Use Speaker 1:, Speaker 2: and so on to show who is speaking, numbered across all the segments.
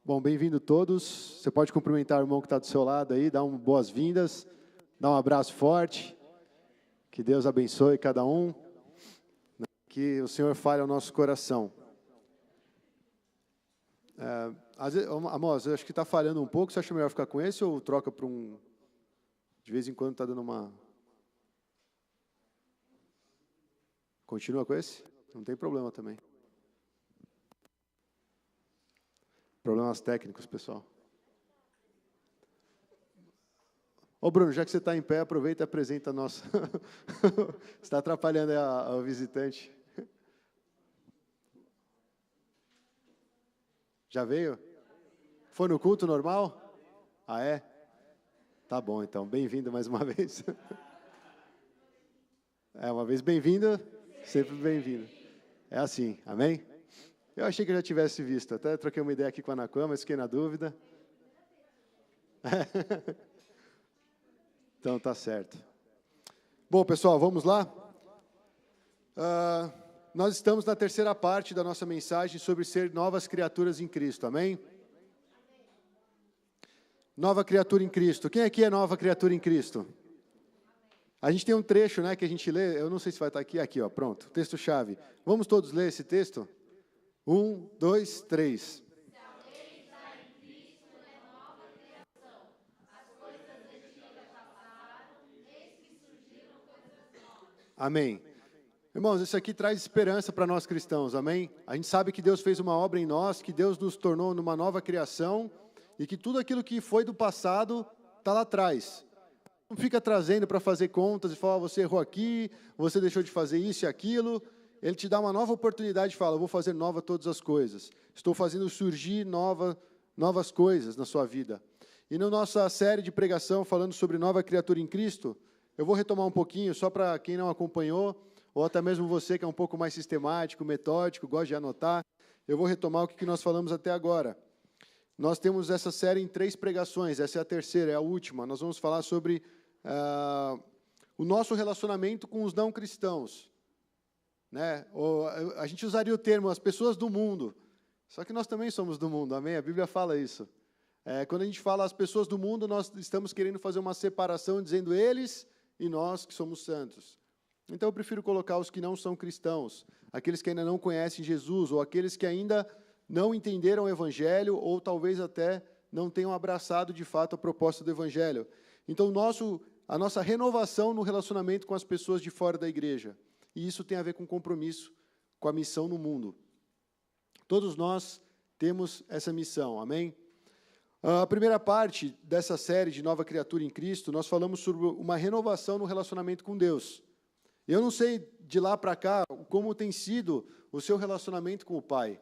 Speaker 1: Bom, bem-vindo todos. Você pode cumprimentar o irmão que está do seu lado aí, dar boas-vindas, dar um abraço forte. Que Deus abençoe cada um. Que o Senhor fale ao nosso coração. Amós, eu acho que está falhando um pouco. Você acha melhor ficar com esse ou troca para um... De vez em quando está dando uma... Continua com esse? Não tem problema também. Problemas técnicos, pessoal. Ô Bruno, já que você está em pé, aproveita e apresenta a nossa... Você está atrapalhando o visitante. Já veio? Foi no culto normal? Ah, é? Tá bom, então. Bem-vindo mais uma vez. Uma vez bem-vindo, sempre bem-vindo. É assim, amém? Eu achei que eu já tivesse visto. Até troquei uma ideia aqui com a Anaquã, mas fiquei na dúvida. Então, tá certo. Bom, pessoal, vamos lá? Nós estamos na terceira parte da nossa mensagem sobre ser novas criaturas em Cristo, amém? Nova criatura em Cristo. Quem aqui é nova criatura em Cristo? A gente tem um trecho, né, que a gente lê, eu não sei se vai estar aqui, ó, pronto, texto-chave. Vamos todos ler esse texto? 1, 2, 3. Amém. Irmãos, isso aqui traz esperança para nós cristãos, amém? A gente sabe que Deus fez uma obra em nós, que Deus nos tornou numa nova criação e que tudo aquilo que foi do passado está lá atrás. Não fica trazendo para fazer contas e falar, você errou aqui, você deixou de fazer isso e aquilo. Ele te dá uma nova oportunidade e fala, eu vou fazer nova todas as coisas. Estou fazendo surgir novas coisas na sua vida. E na nossa série de pregação, falando sobre nova criatura em Cristo, eu vou retomar um pouquinho, só para quem não acompanhou, ou até mesmo você que é um pouco mais sistemático, metódico, gosta de anotar, eu vou retomar o que nós falamos até agora. Nós temos essa série em 3 pregações, essa é a terceira, é a última. Nós vamos falar sobre o nosso relacionamento com os não cristãos. Né? A gente usaria o termo as pessoas do mundo, só que nós também somos do mundo, amém? A Bíblia fala isso. Quando a gente fala as pessoas do mundo, nós estamos querendo fazer uma separação, dizendo eles e nós que somos santos. Então eu prefiro colocar os que não são cristãos, aqueles que ainda não conhecem Jesus, ou aqueles que ainda não entenderam o Evangelho, ou talvez até não tenham abraçado de fato a proposta do Evangelho. Então a nossa renovação no relacionamento com as pessoas de fora da igreja. E isso tem a ver com compromisso, com a missão no mundo. Todos nós temos essa missão, amém? A primeira parte dessa série de Nova Criatura em Cristo, nós falamos sobre uma renovação no relacionamento com Deus. Eu não sei de lá para cá como tem sido o seu relacionamento com o Pai.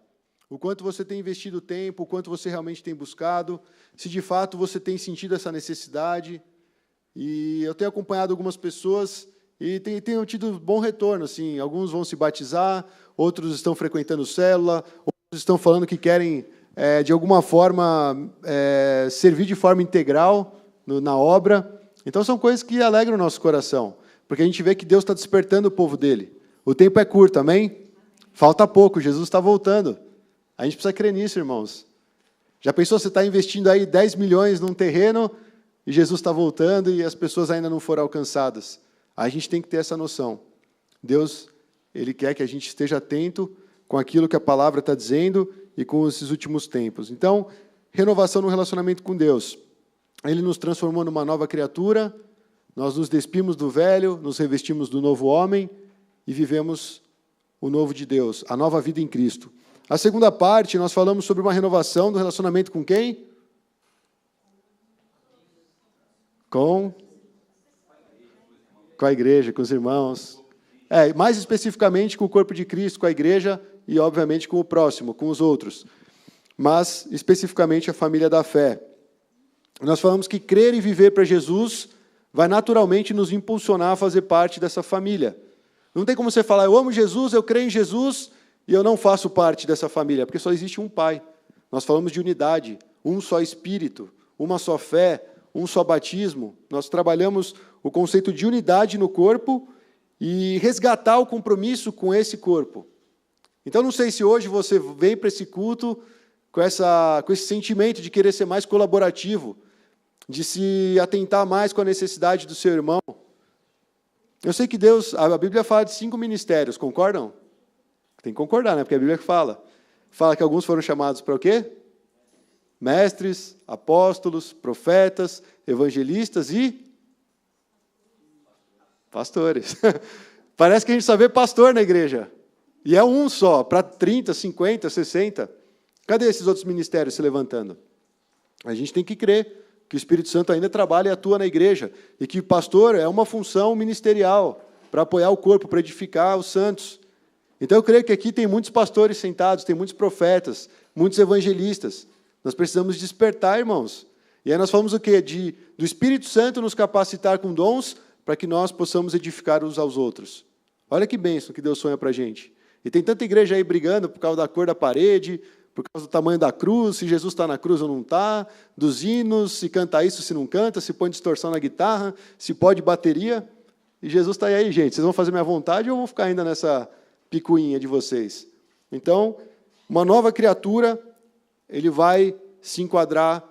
Speaker 1: O quanto você tem investido tempo, o quanto você realmente tem buscado, se de fato você tem sentido essa necessidade. E eu tenho acompanhado algumas pessoas e tenho tido bom retorno, assim, alguns vão se batizar, outros estão frequentando célula, outros estão falando que querem, de alguma forma, servir de forma integral na obra. Então, são coisas que alegram o nosso coração, porque a gente vê que Deus está despertando o povo dele. O tempo é curto, amém? Falta pouco, Jesus está voltando. A gente precisa crer nisso, irmãos. Já pensou, você está investindo aí 10 milhões num terreno e Jesus está voltando e as pessoas ainda não foram alcançadas? A gente tem que ter essa noção. Deus, Ele quer que a gente esteja atento com aquilo que a palavra está dizendo e com esses últimos tempos. Então, renovação no relacionamento com Deus. Ele nos transformou numa nova criatura, nós nos despimos do velho, nos revestimos do novo homem e vivemos o novo de Deus, a nova vida em Cristo. A segunda parte, nós falamos sobre uma renovação do relacionamento com quem? Com a igreja, com os irmãos. Mais especificamente com o corpo de Cristo, com a igreja e, obviamente, com o próximo, com os outros. Mas, especificamente, a família da fé. Nós falamos que crer e viver para Jesus vai naturalmente nos impulsionar a fazer parte dessa família. Não tem como você falar, eu amo Jesus, eu creio em Jesus, e eu não faço parte dessa família, porque só existe um Pai. Nós falamos de unidade, um só Espírito, uma só fé, um só batismo. Nós trabalhamos o conceito de unidade no corpo e resgatar o compromisso com esse corpo. Então, não sei se hoje você vem para esse culto com esse sentimento de querer ser mais colaborativo, de se atentar mais com a necessidade do seu irmão. Eu sei que a Bíblia fala de 5 ministérios, concordam? Tem que concordar, né? Porque a Bíblia fala. Fala que alguns foram chamados para o quê? Mestres, apóstolos, profetas, evangelistas e pastores. Parece que a gente só vê pastor na igreja. E é um só, para 30, 50, 60. Cadê esses outros ministérios se levantando? A gente tem que crer que o Espírito Santo ainda trabalha e atua na igreja, e que o pastor é uma função ministerial, para apoiar o corpo, para edificar os santos. Então eu creio que aqui tem muitos pastores sentados, tem muitos profetas, muitos evangelistas. Nós precisamos despertar, irmãos. E aí nós falamos o quê? Do Espírito Santo nos capacitar com dons, para que nós possamos edificar uns aos outros. Olha que bênção que Deus sonha para a gente. E tem tanta igreja aí brigando por causa da cor da parede, por causa do tamanho da cruz, se Jesus está na cruz ou não está, dos hinos, se canta isso, se não canta, se põe distorção na guitarra, se pode bateria. E Jesus está aí, gente. Vocês vão fazer minha vontade ou eu vou ficar ainda nessa picuinha de vocês? Então, uma nova criatura, ele vai se enquadrar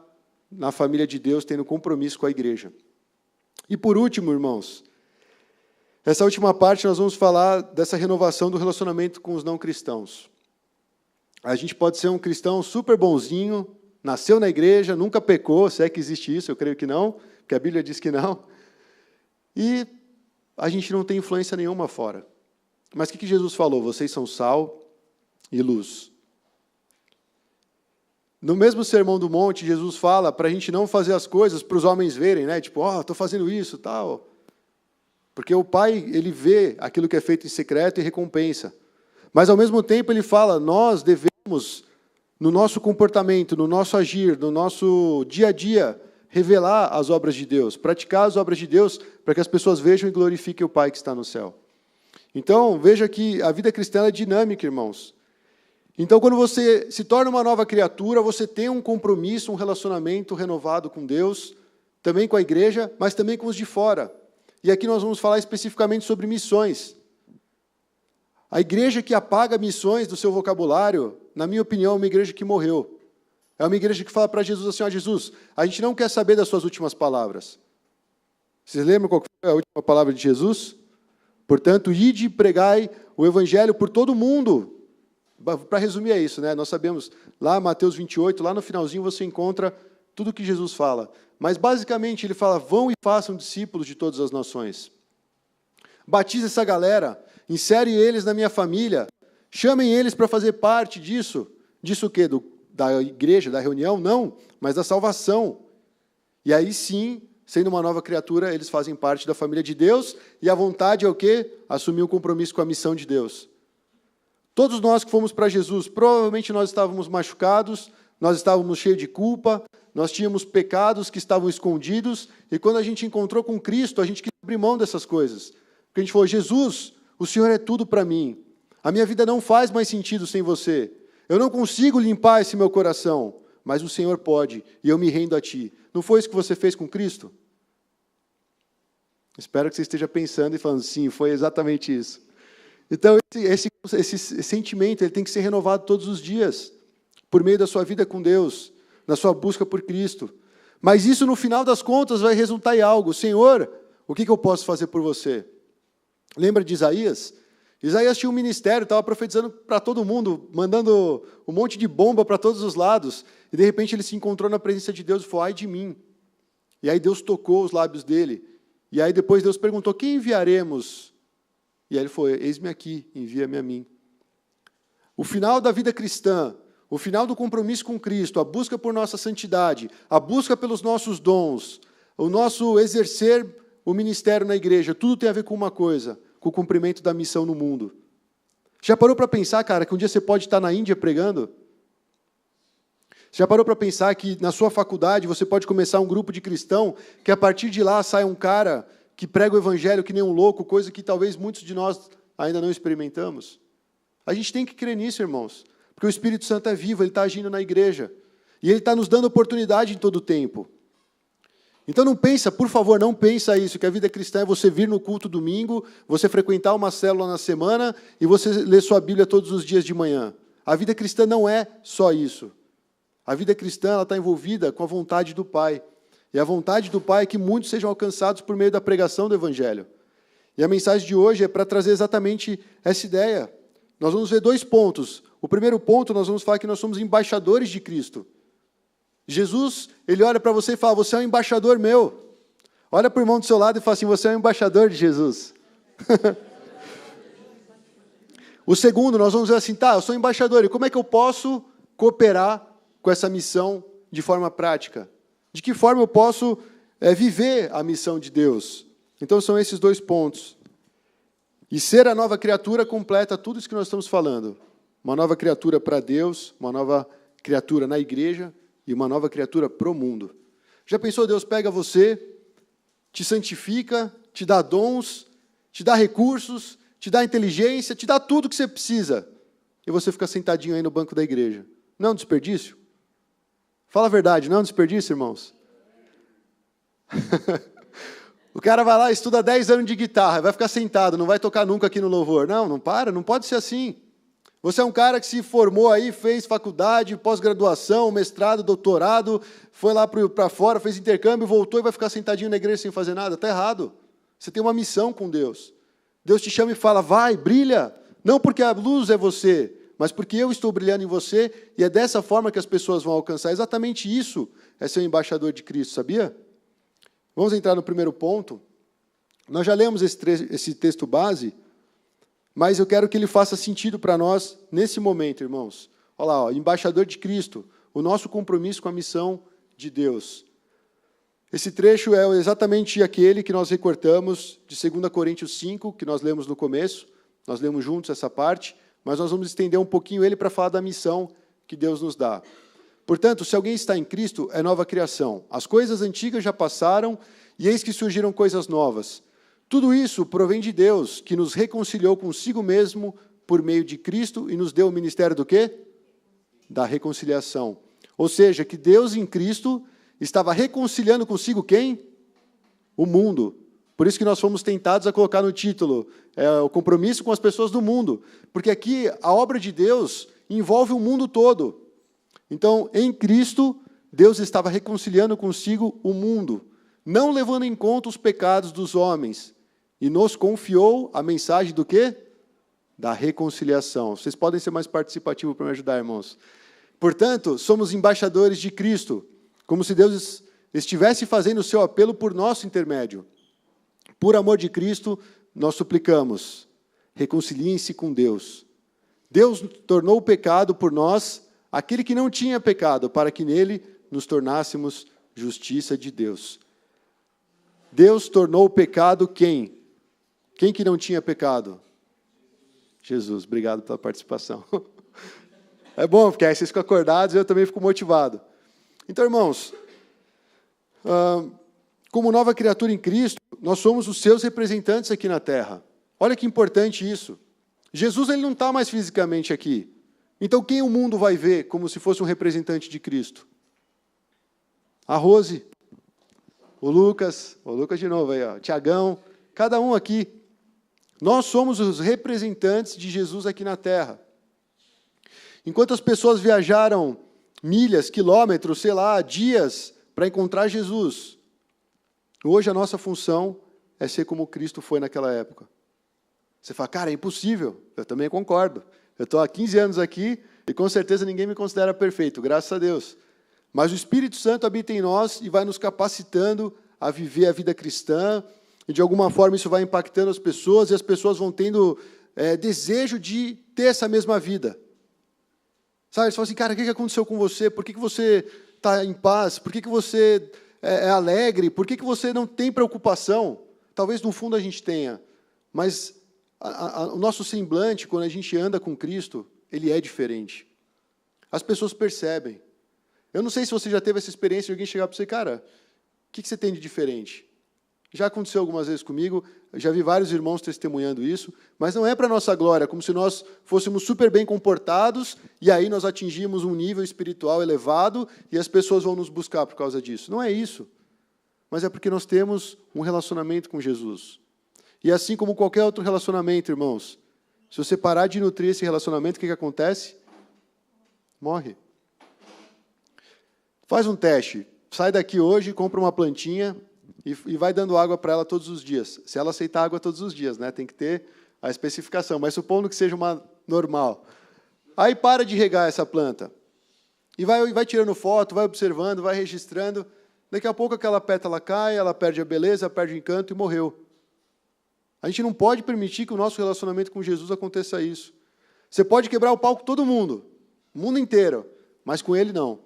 Speaker 1: na família de Deus, tendo compromisso com a igreja. E por último, irmãos, essa última parte nós vamos falar dessa renovação do relacionamento com os não cristãos. A gente pode ser um cristão super bonzinho, nasceu na igreja, nunca pecou, se é que existe isso, eu creio que não, porque a Bíblia diz que não. E a gente não tem influência nenhuma fora. Mas o que Jesus falou? Vocês são sal e luz. No mesmo Sermão do Monte, Jesus fala para a gente não fazer as coisas para os homens verem, né? Tipo, estou fazendo isso, tal. Porque o Pai, ele vê aquilo que é feito em secreto e recompensa. Mas, ao mesmo tempo, ele fala, nós devemos, no nosso comportamento, no nosso agir, no nosso dia a dia, revelar as obras de Deus, praticar as obras de Deus, para que as pessoas vejam e glorifiquem o Pai que está no céu. Então, veja que a vida cristã é dinâmica, irmãos. Então, quando você se torna uma nova criatura, você tem um compromisso, um relacionamento renovado com Deus, também com a igreja, mas também com os de fora. E aqui nós vamos falar especificamente sobre missões. A igreja que apaga missões do seu vocabulário, na minha opinião, é uma igreja que morreu. É uma igreja que fala para Jesus assim, Jesus, a gente não quer saber das suas últimas palavras. Vocês lembram qual foi a última palavra de Jesus? Portanto, ide e pregai o evangelho por todo mundo. Para resumir é isso, né? Nós sabemos, lá Mateus 28, lá no finalzinho você encontra tudo o que Jesus fala. Mas basicamente ele fala, vão e façam discípulos de todas as nações. Batize essa galera, insere eles na minha família, chamem eles para fazer parte disso. Disso o quê? Da igreja, da reunião? Não, mas da salvação. E aí sim, sendo uma nova criatura, eles fazem parte da família de Deus, e a vontade é o quê? Assumir um compromisso com a missão de Deus. Todos nós que fomos para Jesus, provavelmente nós estávamos machucados, nós estávamos cheios de culpa, nós tínhamos pecados que estavam escondidos, e quando a gente encontrou com Cristo, a gente quis abrir mão dessas coisas. Porque a gente falou, Jesus, o Senhor é tudo para mim. A minha vida não faz mais sentido sem você. Eu não consigo limpar esse meu coração, mas o Senhor pode, e eu me rendo a Ti. Não foi isso que você fez com Cristo? Espero que você esteja pensando e falando, sim, foi exatamente isso. Então, esse sentimento ele tem que ser renovado todos os dias, por meio da sua vida com Deus, na sua busca por Cristo. Mas isso, no final das contas, vai resultar em algo. Senhor, o que eu posso fazer por você? Lembra de Isaías? Isaías tinha um ministério, estava profetizando para todo mundo, mandando um monte de bomba para todos os lados, e de repente ele se encontrou na presença de Deus e falou, ai de mim. E aí Deus tocou os lábios dele, e aí depois Deus perguntou, quem enviaremos? E aí ele falou, eis-me aqui, envia-me a mim. O final da vida cristã, o final do compromisso com Cristo, a busca por nossa santidade, a busca pelos nossos dons, o nosso exercer o ministério na igreja, tudo tem a ver com uma coisa, com o cumprimento da missão no mundo. Já parou para pensar, cara, que um dia você pode estar na Índia pregando? Já parou para pensar que na sua faculdade você pode começar um grupo de cristão, que a partir de lá sai um cara que prega o evangelho que nem um louco, coisa que talvez muitos de nós ainda não experimentamos? A gente tem que crer nisso, irmãos, porque o Espírito Santo é vivo, ele está agindo na igreja, e ele está nos dando oportunidade em todo o tempo. Então não pensa, por favor, não pensa isso, que a vida cristã é você vir no culto domingo, você frequentar uma célula na semana, e você ler sua Bíblia todos os dias de manhã. A vida cristã não é só isso. A vida cristã ela está envolvida com a vontade do Pai. E a vontade do Pai é que muitos sejam alcançados por meio da pregação do Evangelho. E a mensagem de hoje é para trazer exatamente essa ideia. Nós vamos ver 2 pontos. O primeiro ponto, nós vamos falar que nós somos embaixadores de Cristo. Jesus, ele olha para você e fala, você é um embaixador meu. Olha para o irmão do seu lado e fala assim, você é um embaixador de Jesus. O segundo, nós vamos ver assim, tá, eu sou embaixador, e como é que eu posso cooperar com essa missão de forma prática? De que forma eu posso viver a missão de Deus? Então, são esses 2 pontos. E ser a nova criatura completa tudo isso que nós estamos falando. Uma nova criatura para Deus, uma nova criatura na igreja e uma nova criatura para o mundo. Já pensou, Deus pega você, te santifica, te dá dons, te dá recursos, te dá inteligência, te dá tudo que você precisa. E você fica sentadinho aí no banco da igreja. Não é um desperdício? Fala a verdade, não é um desperdício, irmãos? O cara vai lá, estuda 10 anos de guitarra, vai ficar sentado, não vai tocar nunca aqui no louvor. Não, não para, não pode ser assim. Você é um cara que se formou aí, fez faculdade, pós-graduação, mestrado, doutorado, foi lá para fora, fez intercâmbio, voltou e vai ficar sentadinho na igreja sem fazer nada. Está errado. Você tem uma missão com Deus. Deus te chama e fala, vai, brilha. Não porque a luz é você, mas porque eu estou brilhando em você, e é dessa forma que as pessoas vão alcançar. Exatamente isso é ser um embaixador de Cristo, sabia? Vamos entrar no primeiro ponto. Nós já lemos esse texto base, mas eu quero que ele faça sentido para nós nesse momento, irmãos. Olha lá, embaixador de Cristo, o nosso compromisso com a missão de Deus. Esse trecho é exatamente aquele que nós recortamos de 2 Coríntios 5, que nós lemos no começo. Nós lemos juntos essa parte, mas nós vamos estender um pouquinho ele para falar da missão que Deus nos dá. Portanto, se alguém está em Cristo, é nova criação. As coisas antigas já passaram, e eis que surgiram coisas novas. Tudo isso provém de Deus, que nos reconciliou consigo mesmo por meio de Cristo e nos deu o ministério do quê? Da reconciliação. Ou seja, que Deus em Cristo estava reconciliando consigo quem? O mundo. Por isso que nós fomos tentados a colocar no título o compromisso com as pessoas do mundo. Porque aqui a obra de Deus envolve o mundo todo. Então, em Cristo, Deus estava reconciliando consigo o mundo, não levando em conta os pecados dos homens, e nos confiou a mensagem do quê? Da reconciliação. Vocês podem ser mais participativos para me ajudar, irmãos. Portanto, somos embaixadores de Cristo, como se Deus estivesse fazendo o seu apelo por nosso intermédio. Por amor de Cristo, nós suplicamos, reconciliem-se com Deus. Deus tornou o pecado por nós, aquele que não tinha pecado, para que nele nos tornássemos justiça de Deus. Deus tornou o pecado quem? Quem que não tinha pecado? Jesus, obrigado pela participação. É bom, porque aí vocês ficam acordados e eu também fico motivado. Então, irmãos, como nova criatura em Cristo, nós somos os seus representantes aqui na terra. Olha que importante isso. Jesus ele não está mais fisicamente aqui. Então, quem o mundo vai ver como se fosse um representante de Cristo? A Rose, o Lucas de novo aí, ó, Tiagão, cada um aqui. Nós somos os representantes de Jesus aqui na terra. Enquanto as pessoas viajaram milhas, quilômetros, sei lá, dias para encontrar Jesus, hoje a nossa função é ser como Cristo foi naquela época. Você fala, cara, é impossível. Eu também concordo. Eu estou há 15 anos aqui e com certeza ninguém me considera perfeito, graças a Deus. Mas o Espírito Santo habita em nós e vai nos capacitando a viver a vida cristã, e de alguma forma isso vai impactando as pessoas, e as pessoas vão tendo desejo de ter essa mesma vida. Sabe, eles falam assim, cara, o que aconteceu com você? Por que você está em paz? Por que você é alegre? Por que você não tem preocupação? Talvez no fundo a gente tenha, mas o nosso semblante, quando a gente anda com Cristo, ele é diferente. As pessoas percebem. Eu não sei se você já teve essa experiência de alguém chegar para você, cara, o que você tem de diferente? Já aconteceu algumas vezes comigo, já vi vários irmãos testemunhando isso, mas não é para a nossa glória, como se nós fôssemos super bem comportados, e aí nós atingimos um nível espiritual elevado, e as pessoas vão nos buscar por causa disso. Não é isso. Mas é porque nós temos um relacionamento com Jesus. E assim como qualquer outro relacionamento, irmãos, se você parar de nutrir esse relacionamento, o que acontece? Morre. Faz um teste. Sai daqui hoje, compra uma plantinha e vai dando água para ela todos os dias. Se ela aceitar água todos os dias, né? Tem que ter a especificação, mas supondo que seja uma normal. Aí para de regar essa planta. E vai tirando foto, vai observando, vai registrando. Daqui a pouco aquela pétala cai, ela perde a beleza, perde o encanto e morreu. A gente não pode permitir que o nosso relacionamento com Jesus aconteça isso. Você pode quebrar o pau com todo mundo, o mundo inteiro, mas com Ele não.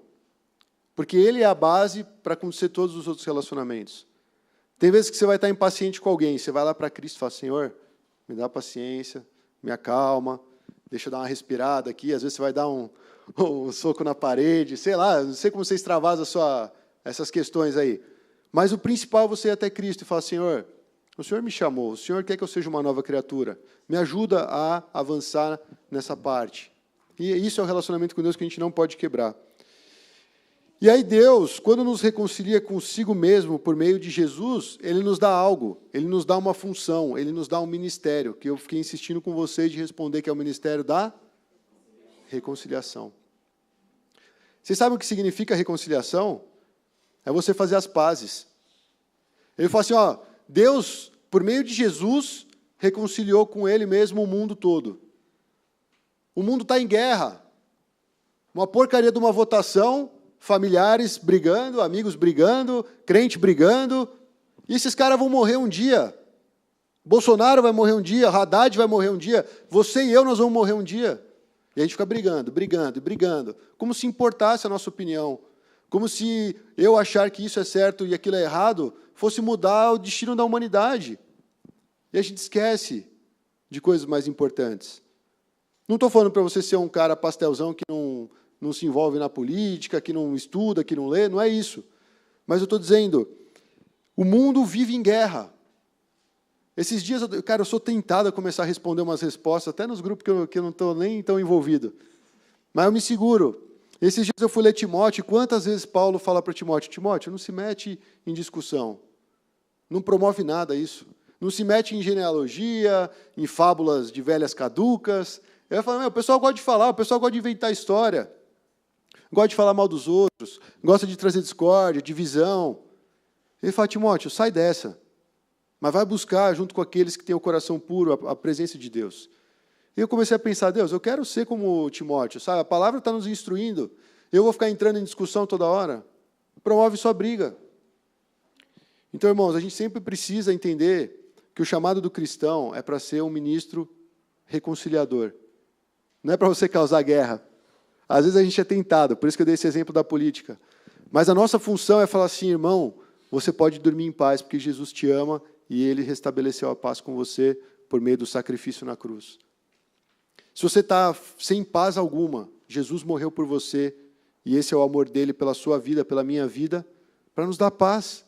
Speaker 1: Porque Ele é a base para acontecer todos os outros relacionamentos. Tem vezes que você vai estar impaciente com alguém, você vai lá para Cristo e fala, Senhor, me dá paciência, me acalma, deixa eu dar uma respirada aqui. Às vezes você vai dar um soco na parede, sei lá, não sei como você extravasa essas questões aí. Mas o principal é você ir até Cristo e falar, Senhor, o Senhor me chamou, o Senhor quer que eu seja uma nova criatura. Me ajuda a avançar nessa parte. E isso é o relacionamento com Deus que a gente não pode quebrar. E aí Deus, quando nos reconcilia consigo mesmo por meio de Jesus, Ele nos dá algo, Ele nos dá uma função, Ele nos dá um ministério, que eu fiquei insistindo com vocês de responder, que é o ministério da reconciliação. Vocês sabem o que significa reconciliação? É você fazer as pazes. Ele fala assim, ó, Deus, por meio de Jesus, reconciliou com Ele mesmo o mundo todo. O mundo está em guerra. Uma porcaria de uma votação, familiares brigando, amigos brigando, crente brigando, e esses caras vão morrer um dia. Bolsonaro vai morrer um dia, Haddad vai morrer um dia, você e eu nós vamos morrer um dia. E a gente fica brigando, como se importasse a nossa opinião, como se eu achar que isso é certo e aquilo é errado, fosse mudar o destino da humanidade. E a gente esquece de coisas mais importantes. Não estou falando para você ser um cara pastelzão que não se envolve na política, que não estuda, que não lê, não é isso. Mas eu estou dizendo, o mundo vive em guerra. Esses dias, eu sou tentado a começar a responder umas respostas, até nos grupos que eu não estou nem tão envolvido. Mas eu me seguro. Esses dias eu fui ler Timóteo, e quantas vezes Paulo fala para Timóteo, Timóteo, não se mete em discussão. Não promove nada isso. Não se mete em genealogia, em fábulas de velhas caducas. Eu falo, o pessoal gosta de falar, o pessoal gosta de inventar história. Gosta de falar mal dos outros, gosta de trazer discórdia, divisão. Ele fala, Timóteo, sai dessa. Mas vai buscar, junto com aqueles que têm o coração puro, a presença de Deus. E eu comecei a pensar, Deus, eu quero ser como Timóteo, sabe? A palavra está nos instruindo. Eu vou ficar entrando em discussão toda hora. Promove só briga. Então, irmãos, a gente sempre precisa entender que o chamado do cristão é para ser um ministro reconciliador. Não é para você causar guerra. Às vezes a gente é tentado, por isso que eu dei esse exemplo da política. Mas a nossa função é falar assim, irmão, você pode dormir em paz, porque Jesus te ama e Ele restabeleceu a paz com você por meio do sacrifício na cruz. Se você está sem paz alguma, Jesus morreu por você e esse é o amor dele pela sua vida, pela minha vida, para nos dar paz.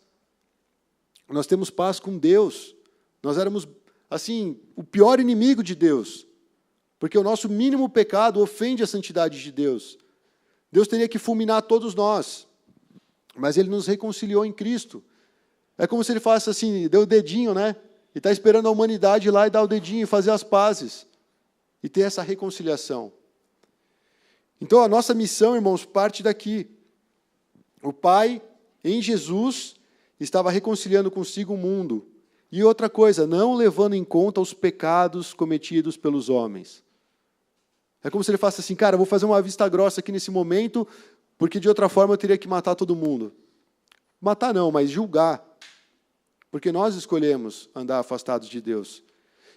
Speaker 1: Nós temos paz com Deus. Nós éramos, assim, o pior inimigo de Deus, porque o nosso mínimo pecado ofende a santidade de Deus. Deus teria que fulminar todos nós, mas Ele nos reconciliou em Cristo. É como se Ele falasse assim, deu o dedinho, né? E está esperando a humanidade ir lá e dar o dedinho e fazer as pazes. E ter essa reconciliação. Então, a nossa missão, irmãos, parte daqui. O Pai, em Jesus, estava reconciliando consigo o mundo. E outra coisa, não levando em conta os pecados cometidos pelos homens. É como se Ele falasse assim, cara, eu vou fazer uma vista grossa aqui nesse momento, porque de outra forma eu teria que matar todo mundo. Matar não, mas julgar. Porque nós escolhemos andar afastados de Deus.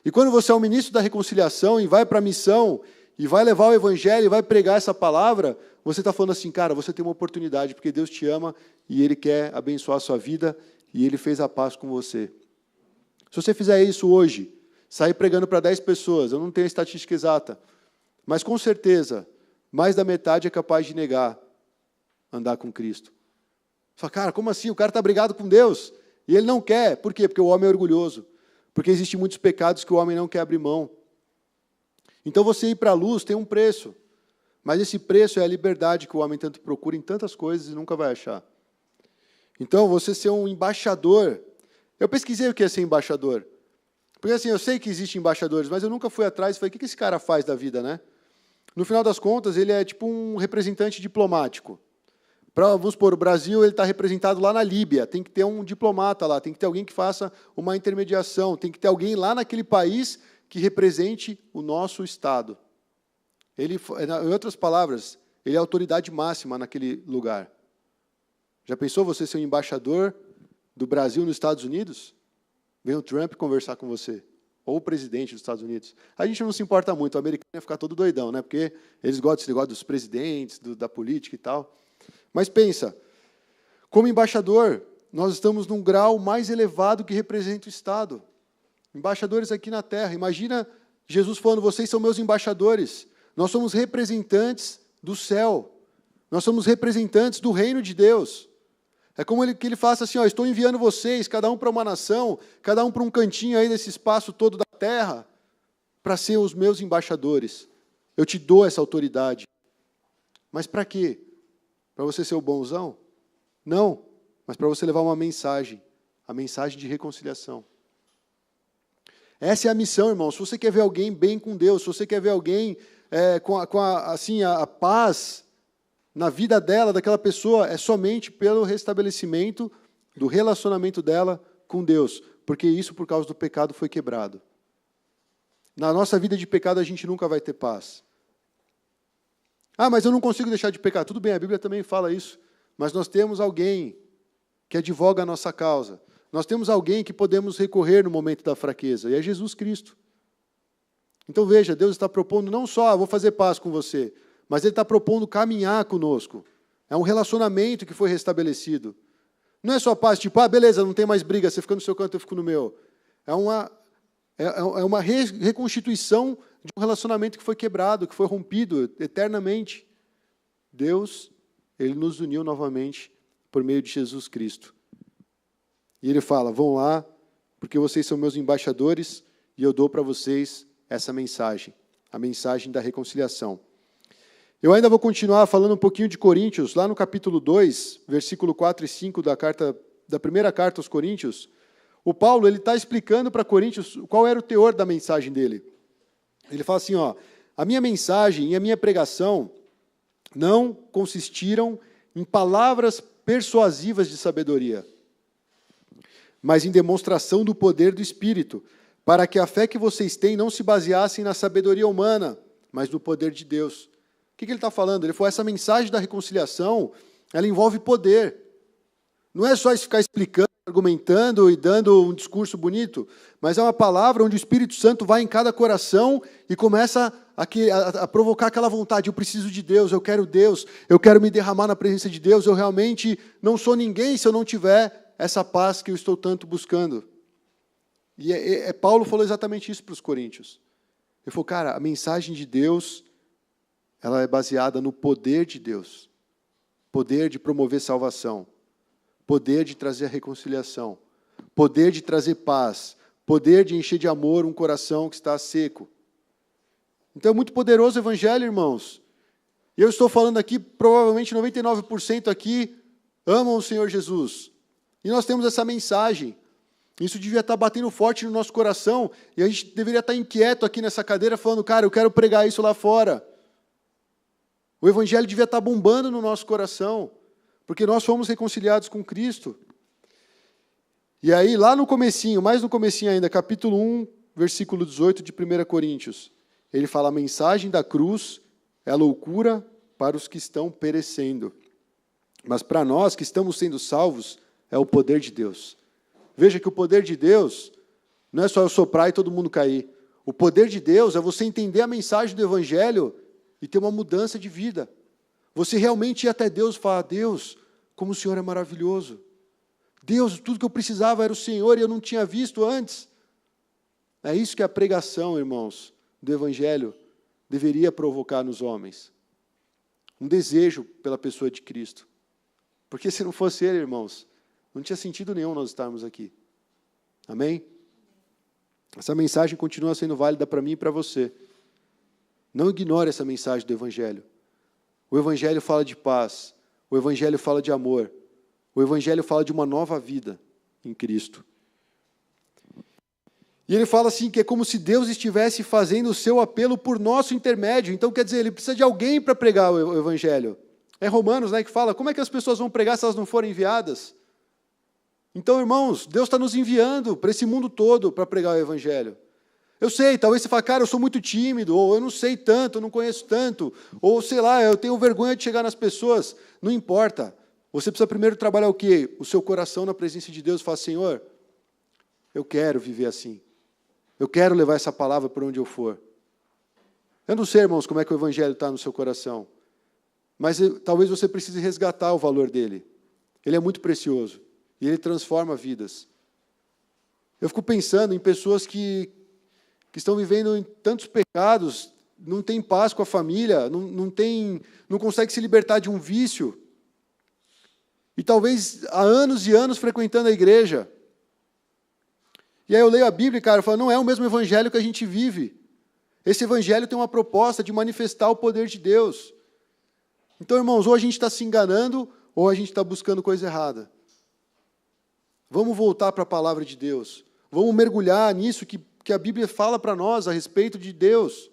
Speaker 1: E quando você é o ministro da reconciliação e vai para a missão, e vai levar o evangelho, e vai pregar essa palavra, você está falando assim, cara, você tem uma oportunidade, porque Deus te ama, e Ele quer abençoar a sua vida, e Ele fez a paz com você. Se você fizer isso hoje, sair pregando para 10 pessoas, eu não tenho a estatística exata, mas com certeza, mais da metade é capaz de negar andar com Cristo. Você fala, cara, como assim? O cara está brigado com Deus, e ele não quer. Por quê? Porque o homem é orgulhoso. Porque existem muitos pecados que o homem não quer abrir mão. Então, você ir para a luz tem um preço. Mas esse preço é a liberdade que o homem tanto procura em tantas coisas e nunca vai achar. Então, você ser um embaixador. Eu pesquisei o que é ser embaixador. Porque assim, eu sei que existem embaixadores, mas eu nunca fui atrás e falei, o que esse cara faz da vida, né? No final das contas, ele é tipo um representante diplomático. Vamos supor, o Brasil está representado lá na Líbia, tem que ter um diplomata lá, tem que ter alguém que faça uma intermediação, tem que ter alguém lá naquele país que represente o nosso Estado. Ele, em outras palavras, ele é a autoridade máxima naquele lugar. Já pensou você ser um embaixador do Brasil nos Estados Unidos? Vem o Trump conversar com você, ou o presidente dos Estados Unidos. A gente não se importa muito, o americano ia ficar todo doidão, né? Porque eles gostam desse negócio dos presidentes, da política e tal. Mas pensa, como embaixador, nós estamos num grau mais elevado que representa o Estado. Embaixadores aqui na Terra. Imagina Jesus falando, vocês são meus embaixadores. Nós somos representantes do céu. Nós somos representantes do reino de Deus. É como que ele faça assim, ó, estou enviando vocês, cada um para uma nação, cada um para um cantinho aí desse espaço todo da terra, para ser os meus embaixadores. Eu te dou essa autoridade. Mas para quê? Para você ser o bonzão? Não, mas para você levar uma mensagem, a mensagem de reconciliação. Essa é a missão, irmão. Se você quer ver alguém bem com Deus, se você quer ver alguém com a paz na vida dela, daquela pessoa, é somente pelo restabelecimento do relacionamento dela com Deus, porque isso, por causa do pecado, foi quebrado. Na nossa vida de pecado, a gente nunca vai ter paz. Ah, mas eu não consigo deixar de pecar. Tudo bem, a Bíblia também fala isso, mas nós temos alguém que advoga a nossa causa. Nós temos alguém que podemos recorrer no momento da fraqueza, e é Jesus Cristo. Então veja, Deus está propondo não só, vou fazer paz com você, mas Ele está propondo caminhar conosco. É um relacionamento que foi restabelecido. Não é só paz, tipo, beleza, não tem mais briga, você fica no seu canto, eu fico no meu. É uma reconstituição de um relacionamento que foi quebrado, que foi rompido eternamente. Deus, Ele nos uniu novamente por meio de Jesus Cristo. E Ele fala, vão lá, porque vocês são meus embaixadores, e eu dou para vocês essa mensagem, a mensagem da reconciliação. Eu ainda vou continuar falando um pouquinho de Coríntios, lá no capítulo 2, versículo 4 e 5 da primeira carta aos Coríntios. O Paulo está explicando para Coríntios qual era o teor da mensagem dele. Ele fala assim, ó, a minha mensagem e a minha pregação não consistiram em palavras persuasivas de sabedoria, mas em demonstração do poder do Espírito, para que a fé que vocês têm não se baseasse na sabedoria humana, mas no poder de Deus. O que ele está falando? Ele falou, essa mensagem da reconciliação, ela envolve poder. Não é só ficar explicando, argumentando e dando um discurso bonito, mas é uma palavra onde o Espírito Santo vai em cada coração e começa a provocar aquela vontade, eu preciso de Deus, eu quero me derramar na presença de Deus, eu realmente não sou ninguém se eu não tiver essa paz que eu estou tanto buscando. E Paulo falou exatamente isso para os coríntios. Ele falou, cara, a mensagem de Deus, ela é baseada no poder de Deus, poder de promover salvação, poder de trazer a reconciliação, poder de trazer paz, poder de encher de amor um coração que está seco. Então é muito poderoso o Evangelho, irmãos. E eu estou falando aqui, provavelmente 99% aqui amam o Senhor Jesus. E nós temos essa mensagem. Isso devia estar batendo forte no nosso coração, e a gente deveria estar inquieto aqui nessa cadeira, falando, cara, eu quero pregar isso lá fora. O Evangelho devia estar bombando no nosso coração, porque nós fomos reconciliados com Cristo. E aí, lá no comecinho, mais no comecinho ainda, capítulo 1, versículo 18 de 1 Coríntios, ele fala, a mensagem da cruz é loucura para os que estão perecendo, mas para nós que estamos sendo salvos, é o poder de Deus. Veja que o poder de Deus não é só eu soprar e todo mundo cair. O poder de Deus é você entender a mensagem do Evangelho e ter uma mudança de vida. Você realmente ir até Deus e falar, Deus, como o Senhor é maravilhoso. Deus, tudo que eu precisava era o Senhor e eu não tinha visto antes. É isso que a pregação, irmãos, do Evangelho deveria provocar nos homens. Um desejo pela pessoa de Cristo. Porque se não fosse Ele, irmãos, não tinha sentido nenhum nós estarmos aqui. Amém? Essa mensagem continua sendo válida para mim e para você. Não ignore essa mensagem do Evangelho. O Evangelho fala de paz. O Evangelho fala de amor. O Evangelho fala de uma nova vida em Cristo. E ele fala assim, que é como se Deus estivesse fazendo o seu apelo por nosso intermédio. Então, quer dizer, ele precisa de alguém para pregar o Evangelho. É Romanos, né, que fala, como é que as pessoas vão pregar se elas não forem enviadas? Então, irmãos, Deus está nos enviando para esse mundo todo para pregar o Evangelho. Eu sei, talvez você fale, cara, eu sou muito tímido, ou eu não sei tanto, eu não conheço tanto, ou sei lá, eu tenho vergonha de chegar nas pessoas. Não importa. Você precisa primeiro trabalhar o quê? O seu coração na presença de Deus e falar, Senhor, eu quero viver assim. Eu quero levar essa palavra por onde eu for. Eu não sei, irmãos, como é que o Evangelho está no seu coração, mas talvez você precise resgatar o valor dele. Ele é muito precioso e ele transforma vidas. Eu fico pensando em pessoas que estão vivendo em tantos pecados, não tem paz com a família, não consegue se libertar de um vício, e talvez há anos e anos frequentando a igreja. E aí eu leio a Bíblia, cara, e falo, não é o mesmo evangelho que a gente vive. Esse evangelho tem uma proposta de manifestar o poder de Deus. Então, irmãos, ou a gente está se enganando, ou a gente está buscando coisa errada. Vamos voltar para a palavra de Deus. Vamos mergulhar nisso que a Bíblia fala para nós a respeito de Deus.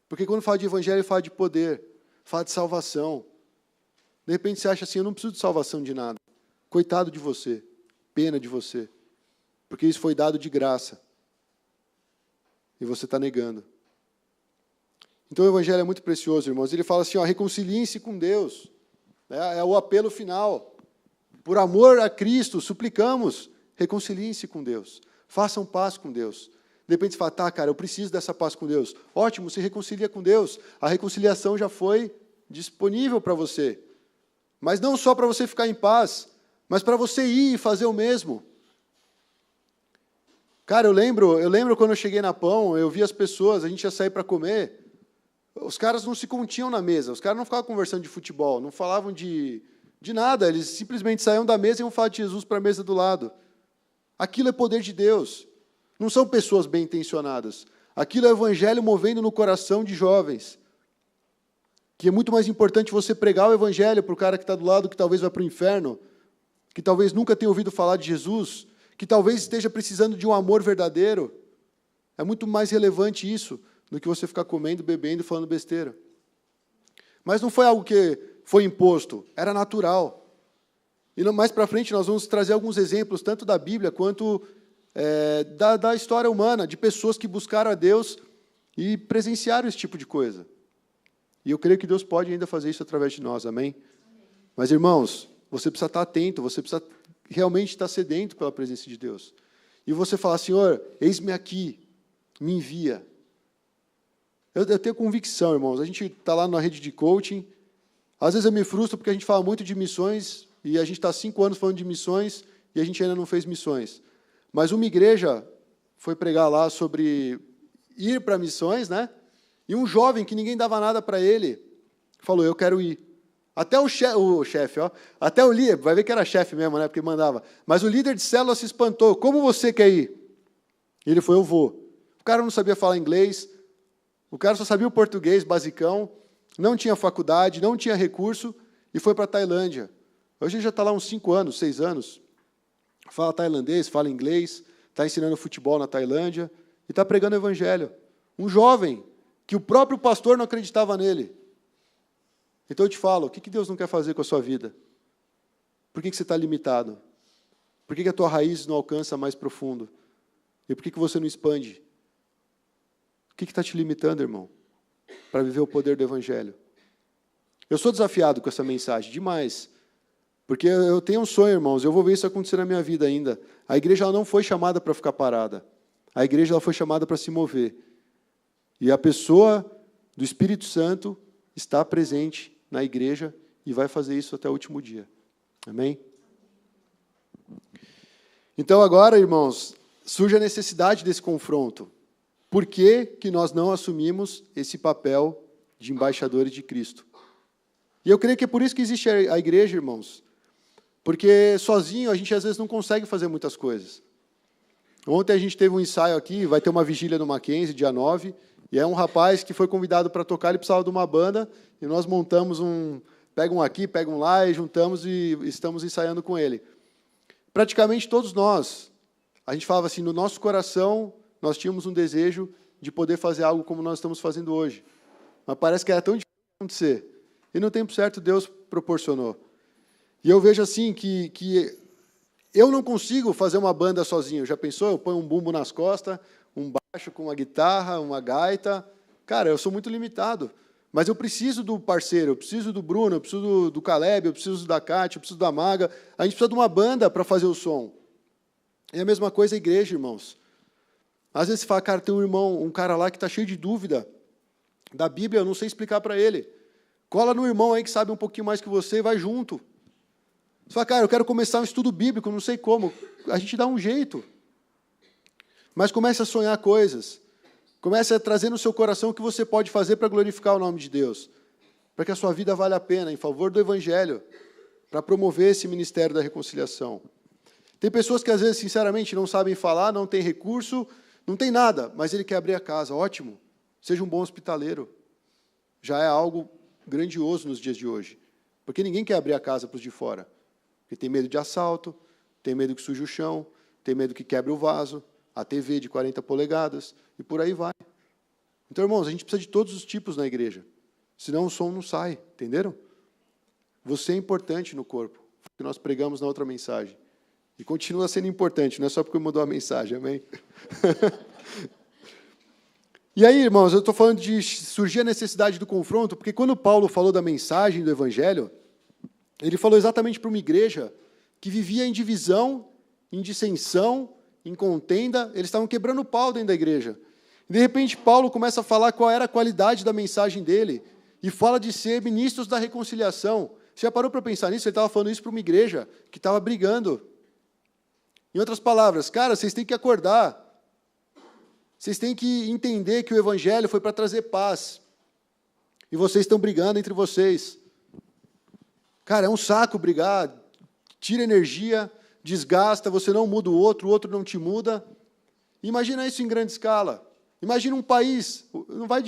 Speaker 1: Porque quando fala de evangelho, fala de poder, fala de salvação. De repente você acha assim, eu não preciso de salvação de nada. Coitado de você, pena de você. Porque isso foi dado de graça. E você está negando. Então o Evangelho é muito precioso, irmãos. Ele fala assim, reconciliem-se com Deus. É o apelo final. Por amor a Cristo, suplicamos, reconciliem-se com Deus. Façam paz com Deus. De repente você fala, tá, cara, eu preciso dessa paz com Deus. Ótimo, se reconcilia com Deus. A reconciliação já foi disponível para você. Mas não só para você ficar em paz, mas para você ir e fazer o mesmo. Cara, eu lembro quando eu cheguei na Pão, eu vi as pessoas, a gente ia sair para comer, os caras não se continham na mesa, os caras não ficavam conversando de futebol, não falavam de nada, eles simplesmente saíam da mesa e iam falar de Jesus para a mesa do lado. Aquilo é poder de Deus. Não são pessoas bem intencionadas. Aquilo é o Evangelho movendo no coração de jovens. Que é muito mais importante você pregar o Evangelho para o cara que está do lado, que talvez vá para o inferno, que talvez nunca tenha ouvido falar de Jesus, que talvez esteja precisando de um amor verdadeiro. É muito mais relevante isso do que você ficar comendo, bebendo e falando besteira. Mas não foi algo que foi imposto, era natural. E mais para frente nós vamos trazer alguns exemplos, tanto da Bíblia quanto da história humana, de pessoas que buscaram a Deus e presenciaram esse tipo de coisa. E eu creio que Deus pode ainda fazer isso através de nós, amém? Mas, irmãos, você precisa estar atento, você precisa realmente estar sedento pela presença de Deus. E você falar, Senhor, eis-me aqui, me envia. Eu tenho convicção, irmãos, a gente está lá na rede de coaching, às vezes eu me frustro porque a gente fala muito de missões, e a gente está há 5 anos falando de missões, e a gente ainda não fez missões. Mas uma igreja foi pregar lá sobre ir para missões, né? E um jovem que ninguém dava nada para ele, falou, eu quero ir. Até o chefe, até o líder, vai ver que era chefe mesmo, né, porque mandava. Mas o líder de célula se espantou, como você quer ir? E ele falou, eu vou. O cara não sabia falar inglês, o cara só sabia o português basicão, não tinha faculdade, não tinha recurso, e foi para a Tailândia. Hoje ele já está lá uns 5 anos, 6 anos, fala tailandês, fala inglês, está ensinando futebol na Tailândia, e está pregando o evangelho. Um jovem, que o próprio pastor não acreditava nele. Então eu te falo, o que Deus não quer fazer com a sua vida? Por que você está limitado? Por que a tua raiz não alcança mais profundo? E por que você não expande? O que está te limitando, irmão? Para viver o poder do Evangelho. Eu sou desafiado com essa mensagem, demais. Porque eu tenho um sonho, irmãos, eu vou ver isso acontecer na minha vida ainda. A igreja ela não foi chamada para ficar parada. A igreja ela foi chamada para se mover. E a pessoa do Espírito Santo está presente na igreja e vai fazer isso até o último dia. Amém? Então agora, irmãos, surge a necessidade desse confronto. Por que nós não assumimos esse papel de embaixadores de Cristo? E eu creio que é por isso que existe a igreja, irmãos. Porque sozinho a gente às vezes não consegue fazer muitas coisas. Ontem a gente teve um ensaio aqui, vai ter uma vigília no Mackenzie, dia 9, e é um rapaz que foi convidado para tocar, ele precisava de uma banda, e nós montamos pega um aqui, pega um lá, e juntamos e estamos ensaiando com ele. Praticamente todos nós, a gente falava assim, no nosso coração, nós tínhamos um desejo de poder fazer algo como nós estamos fazendo hoje. Mas parece que era tão difícil acontecer. E no tempo certo, Deus proporcionou. E eu vejo assim que eu não consigo fazer uma banda sozinho. Já pensou? Eu ponho um bumbo nas costas, um baixo com uma guitarra, uma gaita. Cara, eu sou muito limitado. Mas eu preciso do parceiro, eu preciso do Bruno, eu preciso do Caleb, eu preciso da Kátia, eu preciso da Maga. A gente precisa de uma banda para fazer o som. É a mesma coisa a igreja, irmãos. Às vezes você fala, cara, tem um cara lá que está cheio de dúvida da Bíblia, eu não sei explicar para ele. Cola no irmão aí que sabe um pouquinho mais que você e vai junto. Você fala, cara, eu quero começar um estudo bíblico, não sei como. A gente dá um jeito. Mas comece a sonhar coisas. Comece a trazer no seu coração o que você pode fazer para glorificar o nome de Deus. Para que a sua vida valha a pena, em favor do Evangelho. Para promover esse ministério da reconciliação. Tem pessoas que, às vezes, sinceramente, não sabem falar, não têm recurso, não tem nada, mas ele quer abrir a casa. Ótimo. Seja um bom hospitaleiro. Já é algo grandioso nos dias de hoje. Porque ninguém quer abrir a casa para os de fora. Porque tem medo de assalto, tem medo que suje o chão, tem medo que quebre o vaso, a TV de 40 polegadas, e por aí vai. Então, irmãos, a gente precisa de todos os tipos na igreja. Senão o som não sai, entenderam? Você é importante no corpo, que nós pregamos na outra mensagem. E continua sendo importante, não é só porque mudou a mensagem, amém? E aí, irmãos, eu estou falando de surgir a necessidade do confronto, porque quando Paulo falou da mensagem do Evangelho, ele falou exatamente para uma igreja que vivia em divisão, em dissensão, em contenda. Eles estavam quebrando o pau dentro da igreja. E, de repente, Paulo começa a falar qual era a qualidade da mensagem dele e fala de ser ministros da reconciliação. Você já parou para pensar nisso? Ele estava falando isso para uma igreja que estava brigando. Em outras palavras, cara, vocês têm que acordar. Vocês têm que entender que o Evangelho foi para trazer paz. E vocês estão brigando entre vocês. Cara, é um saco brigar, tira energia, desgasta, você não muda o outro não te muda. Imagina isso em grande escala. Imagina um país, não vai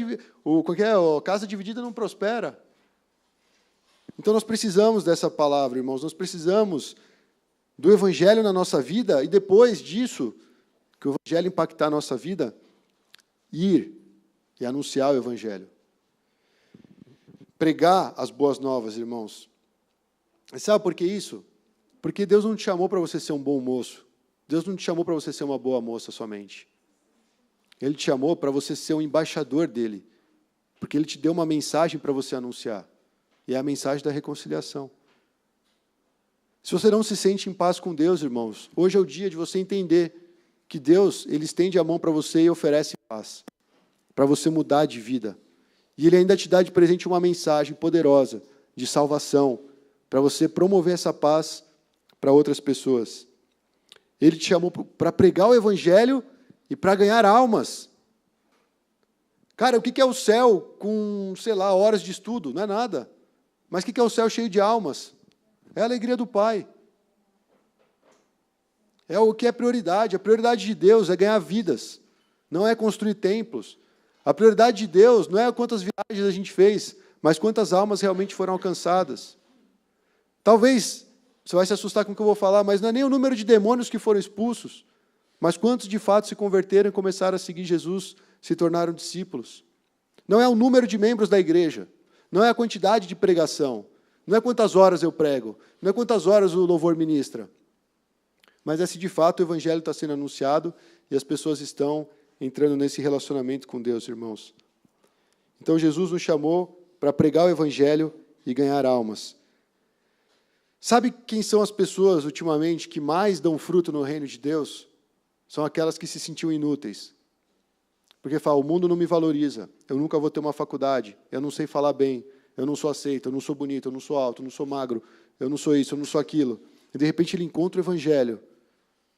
Speaker 1: casa dividida não prospera. Então nós precisamos dessa palavra, irmãos, nós precisamos do Evangelho na nossa vida e depois disso, que o Evangelho impactar a nossa vida, ir e anunciar o Evangelho. Pregar as boas novas, irmãos. E sabe por que isso? Porque Deus não te chamou para você ser um bom moço. Deus não te chamou para você ser uma boa moça somente. Ele te chamou para você ser um embaixador dele. Porque ele te deu uma mensagem para você anunciar. E é a mensagem da reconciliação. Se você não se sente em paz com Deus, irmãos, hoje é o dia de você entender que Deus, ele estende a mão para você e oferece paz. Para você mudar de vida. E ele ainda te dá de presente uma mensagem poderosa de salvação, para você promover essa paz para outras pessoas. Ele te chamou para pregar o Evangelho e para ganhar almas. Cara, o que é o céu com, sei lá, horas de estudo? Não é nada. Mas o que é o céu cheio de almas? É a alegria do Pai. É o que é prioridade. A prioridade de Deus é ganhar vidas. Não é construir templos. A prioridade de Deus não é quantas viagens a gente fez, mas quantas almas realmente foram alcançadas. Talvez você vai se assustar com o que eu vou falar, mas não é nem o número de demônios que foram expulsos, mas quantos de fato se converteram e começaram a seguir Jesus, se tornaram discípulos. Não é o número de membros da igreja, não é a quantidade de pregação, não é quantas horas eu prego, não é quantas horas o louvor ministra, mas é se de fato o Evangelho está sendo anunciado e as pessoas estão entrando nesse relacionamento com Deus, irmãos. Então Jesus nos chamou para pregar o Evangelho e ganhar almas. Sabe quem são as pessoas, ultimamente, que mais dão fruto no reino de Deus? São aquelas que se sentiam inúteis. Porque falam, o mundo não me valoriza, eu nunca vou ter uma faculdade, eu não sei falar bem, eu não sou aceito, eu não sou bonito, eu não sou alto, eu não sou magro, eu não sou isso, eu não sou aquilo. E, de repente, ele encontra o Evangelho.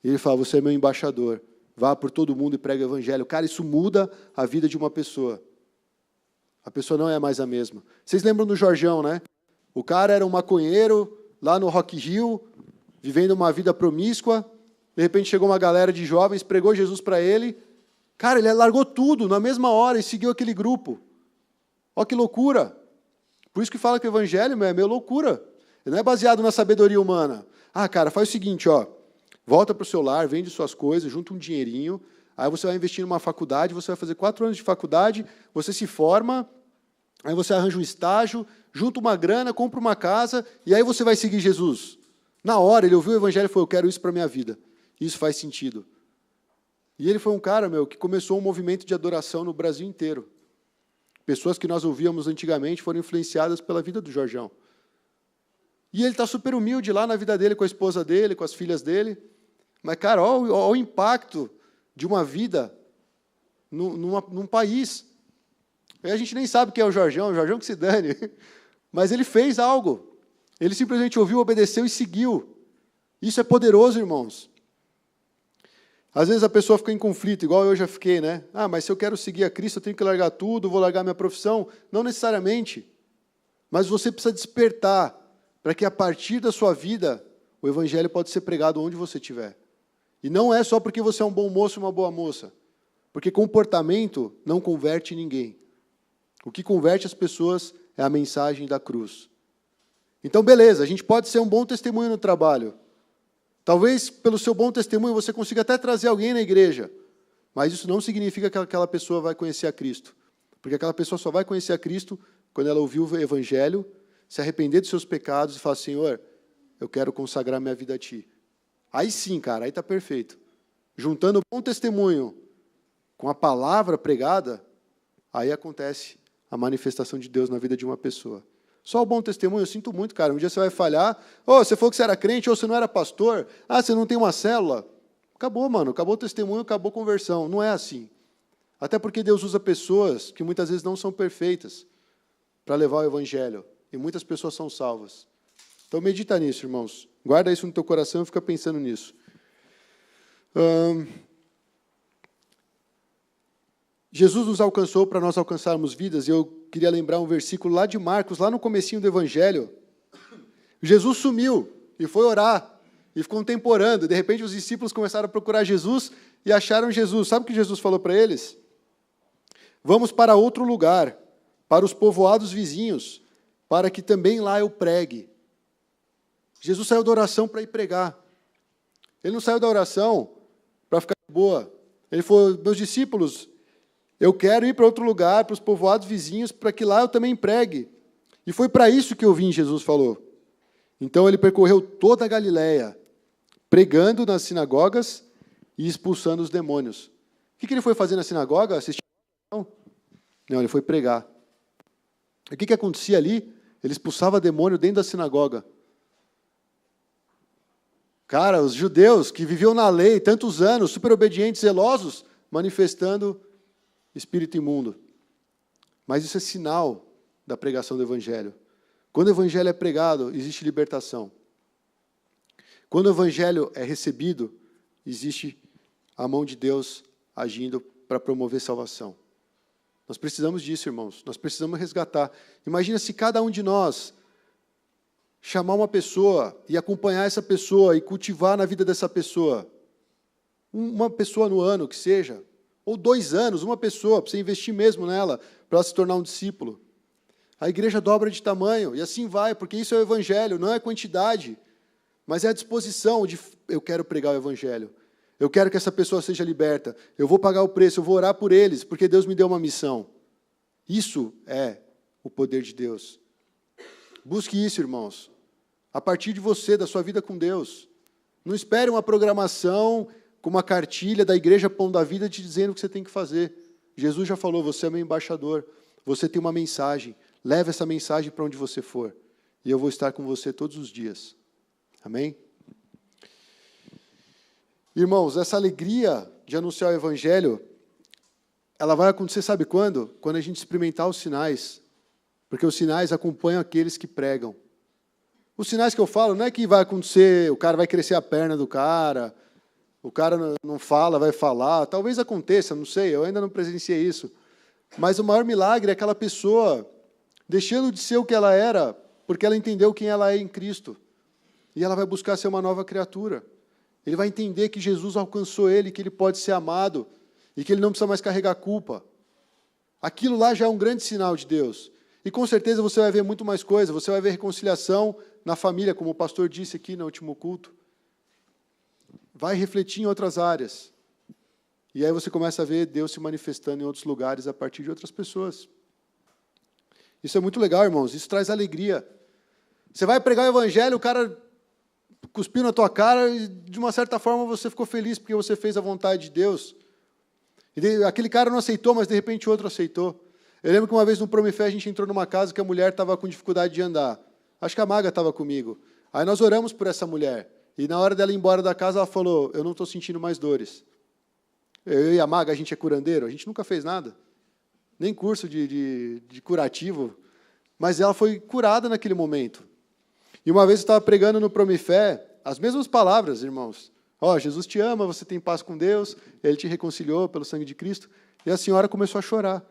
Speaker 1: E ele fala, você é meu embaixador, vá por todo mundo e prega o Evangelho. Cara, isso muda a vida de uma pessoa. A pessoa não é mais a mesma. Vocês lembram do Jorjão, né? O cara era um maconheiro, lá no Rock Hill, vivendo uma vida promíscua, de repente chegou uma galera de jovens, pregou Jesus para ele, cara, ele largou tudo na mesma hora e seguiu aquele grupo. Olha que loucura. Por isso que fala que o Evangelho é meio loucura. Ele não é baseado na sabedoria humana. Ah, cara, faz o seguinte, ó, volta para o seu lar, vende suas coisas, junta um dinheirinho, aí você vai investir numa faculdade, você vai fazer 4 anos de faculdade, você se forma, Aí você arranja um estágio, junta uma grana, compra uma casa, e aí você vai seguir Jesus. Na hora, ele ouviu o evangelho e falou, eu quero isso para a minha vida. Isso faz sentido. E ele foi um cara, que começou um movimento de adoração no Brasil inteiro. Pessoas que nós ouvíamos antigamente foram influenciadas pela vida do Jorjão. E ele está super humilde lá na vida dele, com a esposa dele, com as filhas dele. Mas, cara, olha o impacto de uma vida num país. Aí a gente nem sabe quem é o Jorjão que se dane. Mas ele fez algo. Ele simplesmente ouviu, obedeceu e seguiu. Isso é poderoso, irmãos. Às vezes a pessoa fica em conflito, igual eu já fiquei, né? Ah, mas se eu quero seguir a Cristo, eu tenho que largar tudo, vou largar minha profissão. Não necessariamente. Mas você precisa despertar para que a partir da sua vida, o evangelho pode ser pregado onde você estiver. E não é só porque você é um bom moço ou uma boa moça. Porque comportamento não converte ninguém. O que converte as pessoas é a mensagem da cruz. Então, beleza, a gente pode ser um bom testemunho no trabalho. Talvez, pelo seu bom testemunho, você consiga até trazer alguém na igreja. Mas isso não significa que aquela pessoa vai conhecer a Cristo. Porque aquela pessoa só vai conhecer a Cristo quando ela ouvir o evangelho, se arrepender dos seus pecados e falar, Senhor, eu quero consagrar minha vida a Ti. Aí sim, cara, aí está perfeito. Juntando o bom testemunho com a palavra pregada, aí acontece a manifestação de Deus na vida de uma pessoa. Só o bom testemunho, eu sinto muito, cara. Um dia você vai falhar, você falou que você era crente, ou você não era pastor, você não tem uma célula. Acabou, mano, acabou o testemunho, acabou a conversão. Não é assim. Até porque Deus usa pessoas que muitas vezes não são perfeitas para levar o evangelho. E muitas pessoas são salvas. Então medita nisso, irmãos. Guarda isso no teu coração e fica pensando nisso. Jesus nos alcançou para nós alcançarmos vidas, e eu queria lembrar um versículo lá de Marcos, lá no comecinho do Evangelho. Jesus sumiu e foi orar, e ficou contemporando. De repente os discípulos começaram a procurar Jesus e acharam Jesus. Sabe o que Jesus falou para eles? Vamos para outro lugar, para os povoados vizinhos, para que também lá eu pregue. Jesus saiu da oração para ir pregar. Ele não saiu da oração para ficar de boa. Ele falou, meus discípulos, eu quero ir para outro lugar, para os povoados vizinhos, para que lá eu também pregue. E foi para isso que eu vim, Jesus falou. Então ele percorreu toda a Galileia, pregando nas sinagogas e expulsando os demônios. O que ele foi fazer na sinagoga? Assistir? Não, ele foi pregar. O que acontecia ali? Ele expulsava demônio dentro da sinagoga. Cara, os judeus que viviam na lei tantos anos, super obedientes, zelosos, manifestando espírito imundo. Mas isso é sinal da pregação do evangelho. Quando o evangelho é pregado, existe libertação. Quando o evangelho é recebido, existe a mão de Deus agindo para promover salvação. Nós precisamos disso, irmãos. Nós precisamos resgatar. Imagina se cada um de nós chamar uma pessoa e acompanhar essa pessoa e cultivar na vida dessa pessoa. Uma pessoa no ano, que seja. Ou 2 anos, uma pessoa, para você investir mesmo nela, para ela se tornar um discípulo. A igreja dobra de tamanho, e assim vai, porque isso é o evangelho, não é quantidade, mas é a disposição de, eu quero pregar o evangelho. Eu quero que essa pessoa seja liberta. Eu vou pagar o preço, eu vou orar por eles, porque Deus me deu uma missão. Isso é o poder de Deus. Busque isso, irmãos. A partir de você, da sua vida com Deus. Não espere uma programação com uma cartilha da Igreja Pão da Vida te dizendo o que você tem que fazer. Jesus já falou, você é meu embaixador. Você tem uma mensagem. Leve essa mensagem para onde você for. E eu vou estar com você todos os dias. Amém? Irmãos, essa alegria de anunciar o Evangelho, ela vai acontecer, sabe quando? Quando a gente experimentar os sinais. Porque os sinais acompanham aqueles que pregam. Os sinais que eu falo não é que vai acontecer, o cara vai crescer a perna do cara, o cara não fala, vai falar. Talvez aconteça, não sei, eu ainda não presenciei isso. Mas o maior milagre é aquela pessoa deixando de ser o que ela era, porque ela entendeu quem ela é em Cristo. E ela vai buscar ser uma nova criatura. Ele vai entender que Jesus alcançou ele, que ele pode ser amado, e que ele não precisa mais carregar culpa. Aquilo lá já é um grande sinal de Deus. E com certeza você vai ver muito mais coisa, você vai ver reconciliação na família, como o pastor disse aqui no último culto. Vai refletir em outras áreas. E aí você começa a ver Deus se manifestando em outros lugares a partir de outras pessoas. Isso é muito legal, irmãos. Isso traz alegria. Você vai pregar o evangelho, o cara cuspiu na tua cara e, de uma certa forma, você ficou feliz porque você fez a vontade de Deus. E aquele cara não aceitou, mas de repente outro aceitou. Eu lembro que uma vez no Promifé a gente entrou numa casa que a mulher estava com dificuldade de andar. Acho que a Maga estava comigo. Aí nós oramos por essa mulher. E na hora dela ir embora da casa, ela falou, eu não estou sentindo mais dores. Eu e a Maga, a gente é curandeiro, a gente nunca fez nada. Nem curso de curativo. Mas ela foi curada naquele momento. E uma vez eu estava pregando no Promifé, as mesmas palavras, irmãos. Ó, Jesus te ama, você tem paz com Deus, Ele te reconciliou pelo sangue de Cristo. E a senhora começou a chorar.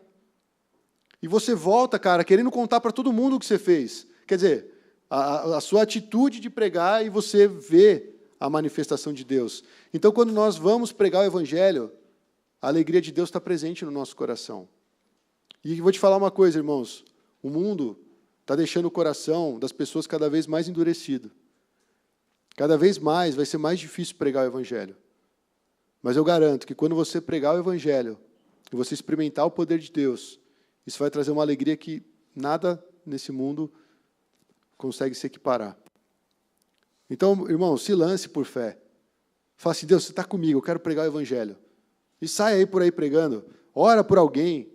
Speaker 1: E você volta, cara, querendo contar para todo mundo o que você fez. Quer dizer, a sua atitude de pregar e você vê a manifestação de Deus. Então, quando nós vamos pregar o Evangelho, a alegria de Deus está presente no nosso coração. E vou te falar uma coisa, irmãos. O mundo está deixando o coração das pessoas cada vez mais endurecido. Cada vez mais vai ser mais difícil pregar o Evangelho. Mas eu garanto que quando você pregar o Evangelho e você experimentar o poder de Deus, isso vai trazer uma alegria que nada nesse mundo consegue se equiparar. Então, irmão, se lance por fé. Fala assim, Deus, você está comigo, eu quero pregar o Evangelho. E sai aí por aí pregando. Ora por alguém.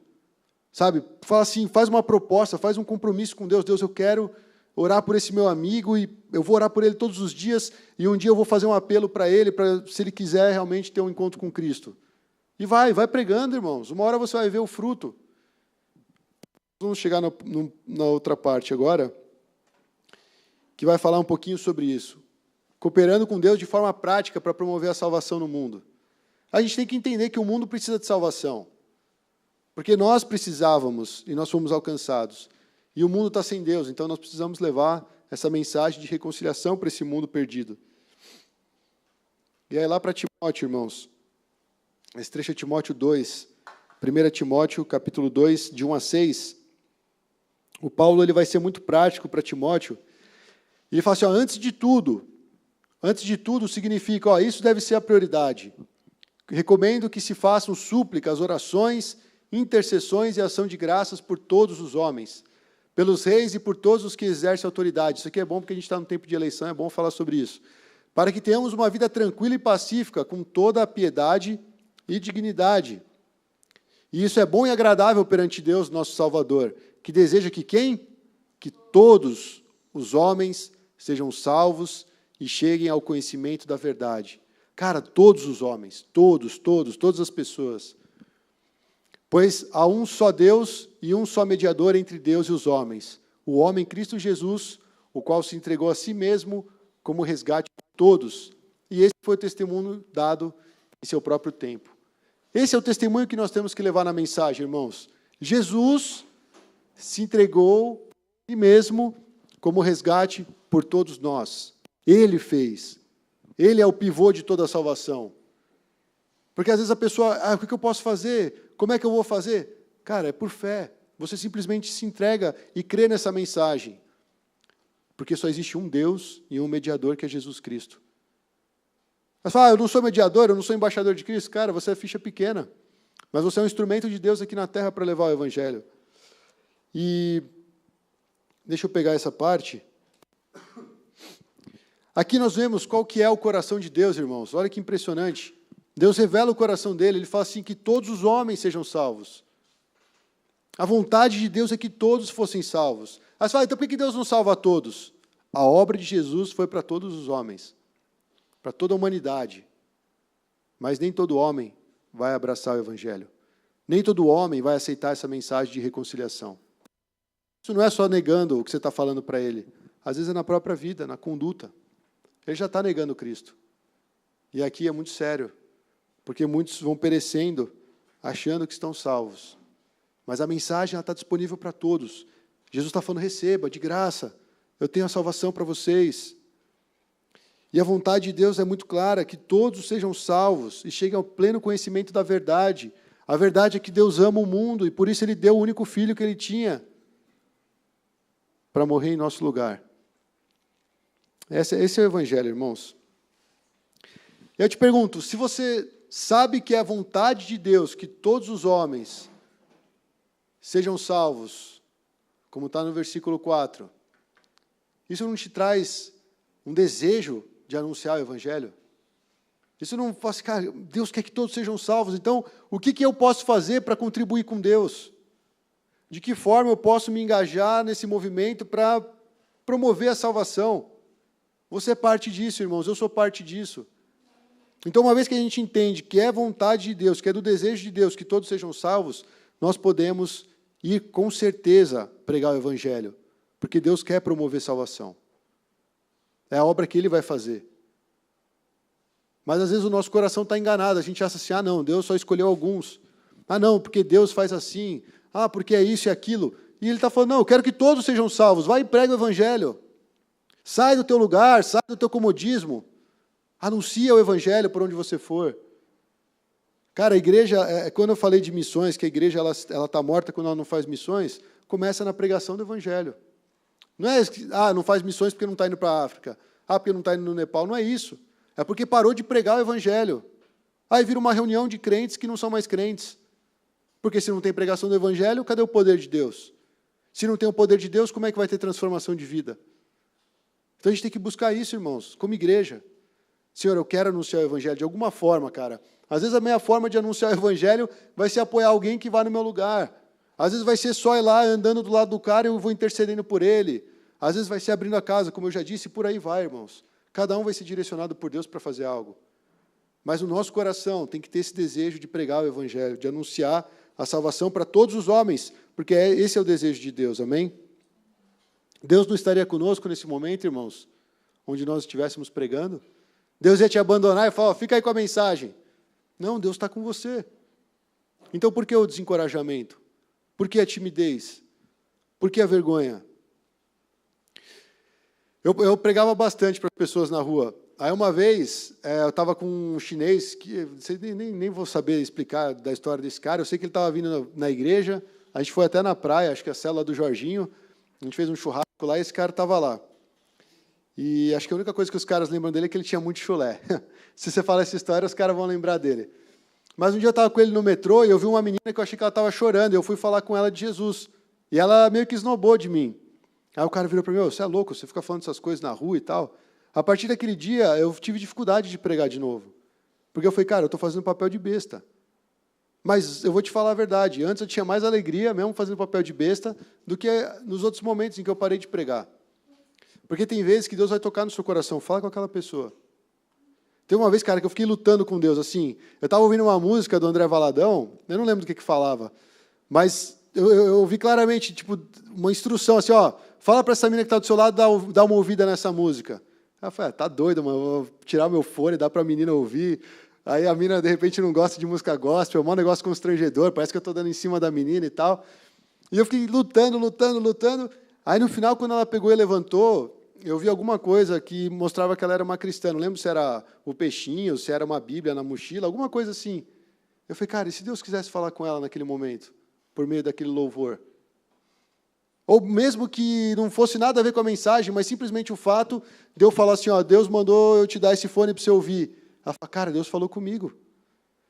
Speaker 1: Sabe? Fala assim, faz uma proposta, faz um compromisso com Deus. Deus, eu quero orar por esse meu amigo e eu vou orar por ele todos os dias e um dia eu vou fazer um apelo para ele, se ele quiser realmente ter um encontro com Cristo. E vai pregando, irmãos. Uma hora você vai ver o fruto. Vamos chegar na outra parte agora, que vai falar um pouquinho sobre isso. Cooperando com Deus de forma prática para promover a salvação no mundo. A gente tem que entender que o mundo precisa de salvação. Porque nós precisávamos e nós fomos alcançados. E o mundo está sem Deus, então nós precisamos levar essa mensagem de reconciliação para esse mundo perdido. E aí lá para Timóteo, irmãos. Esse trecho é Timóteo 2. 1 Timóteo, capítulo 2, de 1 a 6. O Paulo ele vai ser muito prático para Timóteo. Ele fala assim, ó, antes de tudo significa, isso deve ser a prioridade. Recomendo que se façam súplicas, orações, intercessões e ação de graças por todos os homens, pelos reis e por todos os que exercem autoridade. Isso aqui é bom porque a gente está no tempo de eleição, é bom falar sobre isso. Para que tenhamos uma vida tranquila e pacífica, com toda a piedade e dignidade. E isso é bom e agradável perante Deus, nosso Salvador, que deseja que quem? Que todos os homens sejam salvos e cheguem ao conhecimento da verdade. Cara, todos os homens, todas as pessoas. Pois há um só Deus e um só mediador entre Deus e os homens, o homem Cristo Jesus, o qual se entregou a si mesmo como resgate de todos. E esse foi o testemunho dado em seu próprio tempo. Esse é o testemunho que nós temos que levar na mensagem, irmãos. Jesus se entregou a si mesmo como resgate por todos nós. Ele fez. Ele é o pivô de toda a salvação. Porque às vezes a pessoa, o que eu posso fazer? Como é que eu vou fazer? Cara, é por fé. Você simplesmente se entrega e crê nessa mensagem. Porque só existe um Deus e um mediador, que é Jesus Cristo. Mas fala, eu não sou mediador, eu não sou embaixador de Cristo. Cara, você é ficha pequena. Mas você é um instrumento de Deus aqui na terra para levar o Evangelho. E deixa eu pegar essa parte. Aqui nós vemos qual que é o coração de Deus, irmãos. Olha que impressionante. Deus revela o coração dele. Ele fala assim, que todos os homens sejam salvos. A vontade de Deus é que todos fossem salvos. Aí você fala, então por que Deus não salva a todos? A obra de Jesus foi para todos os homens. Para toda a humanidade. Mas nem todo homem vai abraçar o Evangelho. Nem todo homem vai aceitar essa mensagem de reconciliação. Isso não é só negando o que você está falando para ele. Às vezes é na própria vida, na conduta. Ele já está negando Cristo. E aqui é muito sério. Porque muitos vão perecendo, achando que estão salvos. Mas a mensagem está disponível para todos. Jesus está falando, receba, de graça. Eu tenho a salvação para vocês. E a vontade de Deus é muito clara, que todos sejam salvos e cheguem ao pleno conhecimento da verdade. A verdade é que Deus ama o mundo e por isso Ele deu o único filho que Ele tinha para morrer em nosso lugar. Esse é o Evangelho, irmãos. Eu te pergunto, se você sabe que é a vontade de Deus que todos os homens sejam salvos, como está no versículo 4, isso não te traz um desejo de anunciar o Evangelho? Isso não faz, cara, Deus quer que todos sejam salvos, então o que eu posso fazer para contribuir com Deus? De que forma eu posso me engajar nesse movimento para promover a salvação? Você é parte disso, irmãos, eu sou parte disso. Então, uma vez que a gente entende que é vontade de Deus, que é do desejo de Deus que todos sejam salvos, nós podemos ir com certeza pregar o Evangelho, porque Deus quer promover salvação. É a obra que Ele vai fazer. Mas às vezes o nosso coração está enganado, a gente acha assim, não, Deus só escolheu alguns. Não, porque Deus faz assim. Porque é isso e aquilo. E Ele está falando, não, eu quero que todos sejam salvos. Vai e prega o Evangelho. Sai do teu lugar, sai do teu comodismo. Anuncia o Evangelho por onde você for. Cara, a igreja, quando eu falei de missões, que a igreja ela está morta quando ela não faz missões, começa na pregação do Evangelho. Não é, não faz missões porque não está indo para a África. Porque não está indo no Nepal. Não é isso. É porque parou de pregar o Evangelho. Aí vira uma reunião de crentes que não são mais crentes. Porque se não tem pregação do Evangelho, cadê o poder de Deus? Se não tem o poder de Deus, como é que vai ter transformação de vida? Então a gente tem que buscar isso, irmãos, como igreja. Senhor, eu quero anunciar o Evangelho de alguma forma, cara. Às vezes a minha forma de anunciar o Evangelho vai ser apoiar alguém que vá no meu lugar. Às vezes vai ser só ir lá andando do lado do cara e eu vou intercedendo por ele. Às vezes vai ser abrindo a casa, como eu já disse, e por aí vai, irmãos. Cada um vai ser direcionado por Deus para fazer algo. Mas o nosso coração tem que ter esse desejo de pregar o Evangelho, de anunciar a salvação para todos os homens, porque esse é o desejo de Deus, amém? Deus não estaria conosco nesse momento, irmãos, onde nós estivéssemos pregando? Deus ia te abandonar e falar, fica aí com a mensagem. Não, Deus está com você. Então por que o desencorajamento? Por que a timidez? Por que a vergonha? Eu pregava bastante para as pessoas na rua. Aí uma vez, eu estava com um chinês, que nem vou saber explicar da história desse cara, eu sei que ele estava vindo na igreja, a gente foi até na praia, acho que a célula do Jorginho, a gente fez um churrasco lá e esse cara estava lá. E acho que a única coisa que os caras lembram dele é que ele tinha muito chulé. Se você fala essa história, os caras vão lembrar dele. Mas um dia eu estava com ele no metrô e eu vi uma menina que eu achei que ela estava chorando, e eu fui falar com ela de Jesus. E ela meio que esnobou de mim. Aí o cara virou para mim, você é louco, você fica falando essas coisas na rua e tal. A partir daquele dia, eu tive dificuldade de pregar de novo. Porque eu falei, cara, eu estou fazendo papel de besta. Mas eu vou te falar a verdade, antes eu tinha mais alegria, mesmo fazendo papel de besta, do que nos outros momentos em que eu parei de pregar. Porque tem vezes que Deus vai tocar no seu coração, fala com aquela pessoa. Tem uma vez, cara, que eu fiquei lutando com Deus, assim, eu estava ouvindo uma música do André Valadão, eu não lembro do que falava, mas eu ouvi claramente, tipo, uma instrução, assim, fala para essa menina que está do seu lado, dá uma ouvida nessa música. Ela falou, tá doido, mano, vou tirar meu fone, dá para a menina ouvir. Aí a menina, de repente, não gosta de música gospel, é um negócio constrangedor, parece que eu estou dando em cima da menina e tal. E eu fiquei lutando. Aí, no final, quando ela pegou e levantou, eu vi alguma coisa que mostrava que ela era uma cristã. Não lembro se era o peixinho, se era uma Bíblia na mochila, alguma coisa assim. Eu falei, cara, e se Deus quisesse falar com ela naquele momento, por meio daquele louvor? Ou mesmo que não fosse nada a ver com a mensagem, mas simplesmente o fato de eu falar assim, Deus mandou eu te dar esse fone para você ouvir. Ela fala, cara, Deus falou comigo.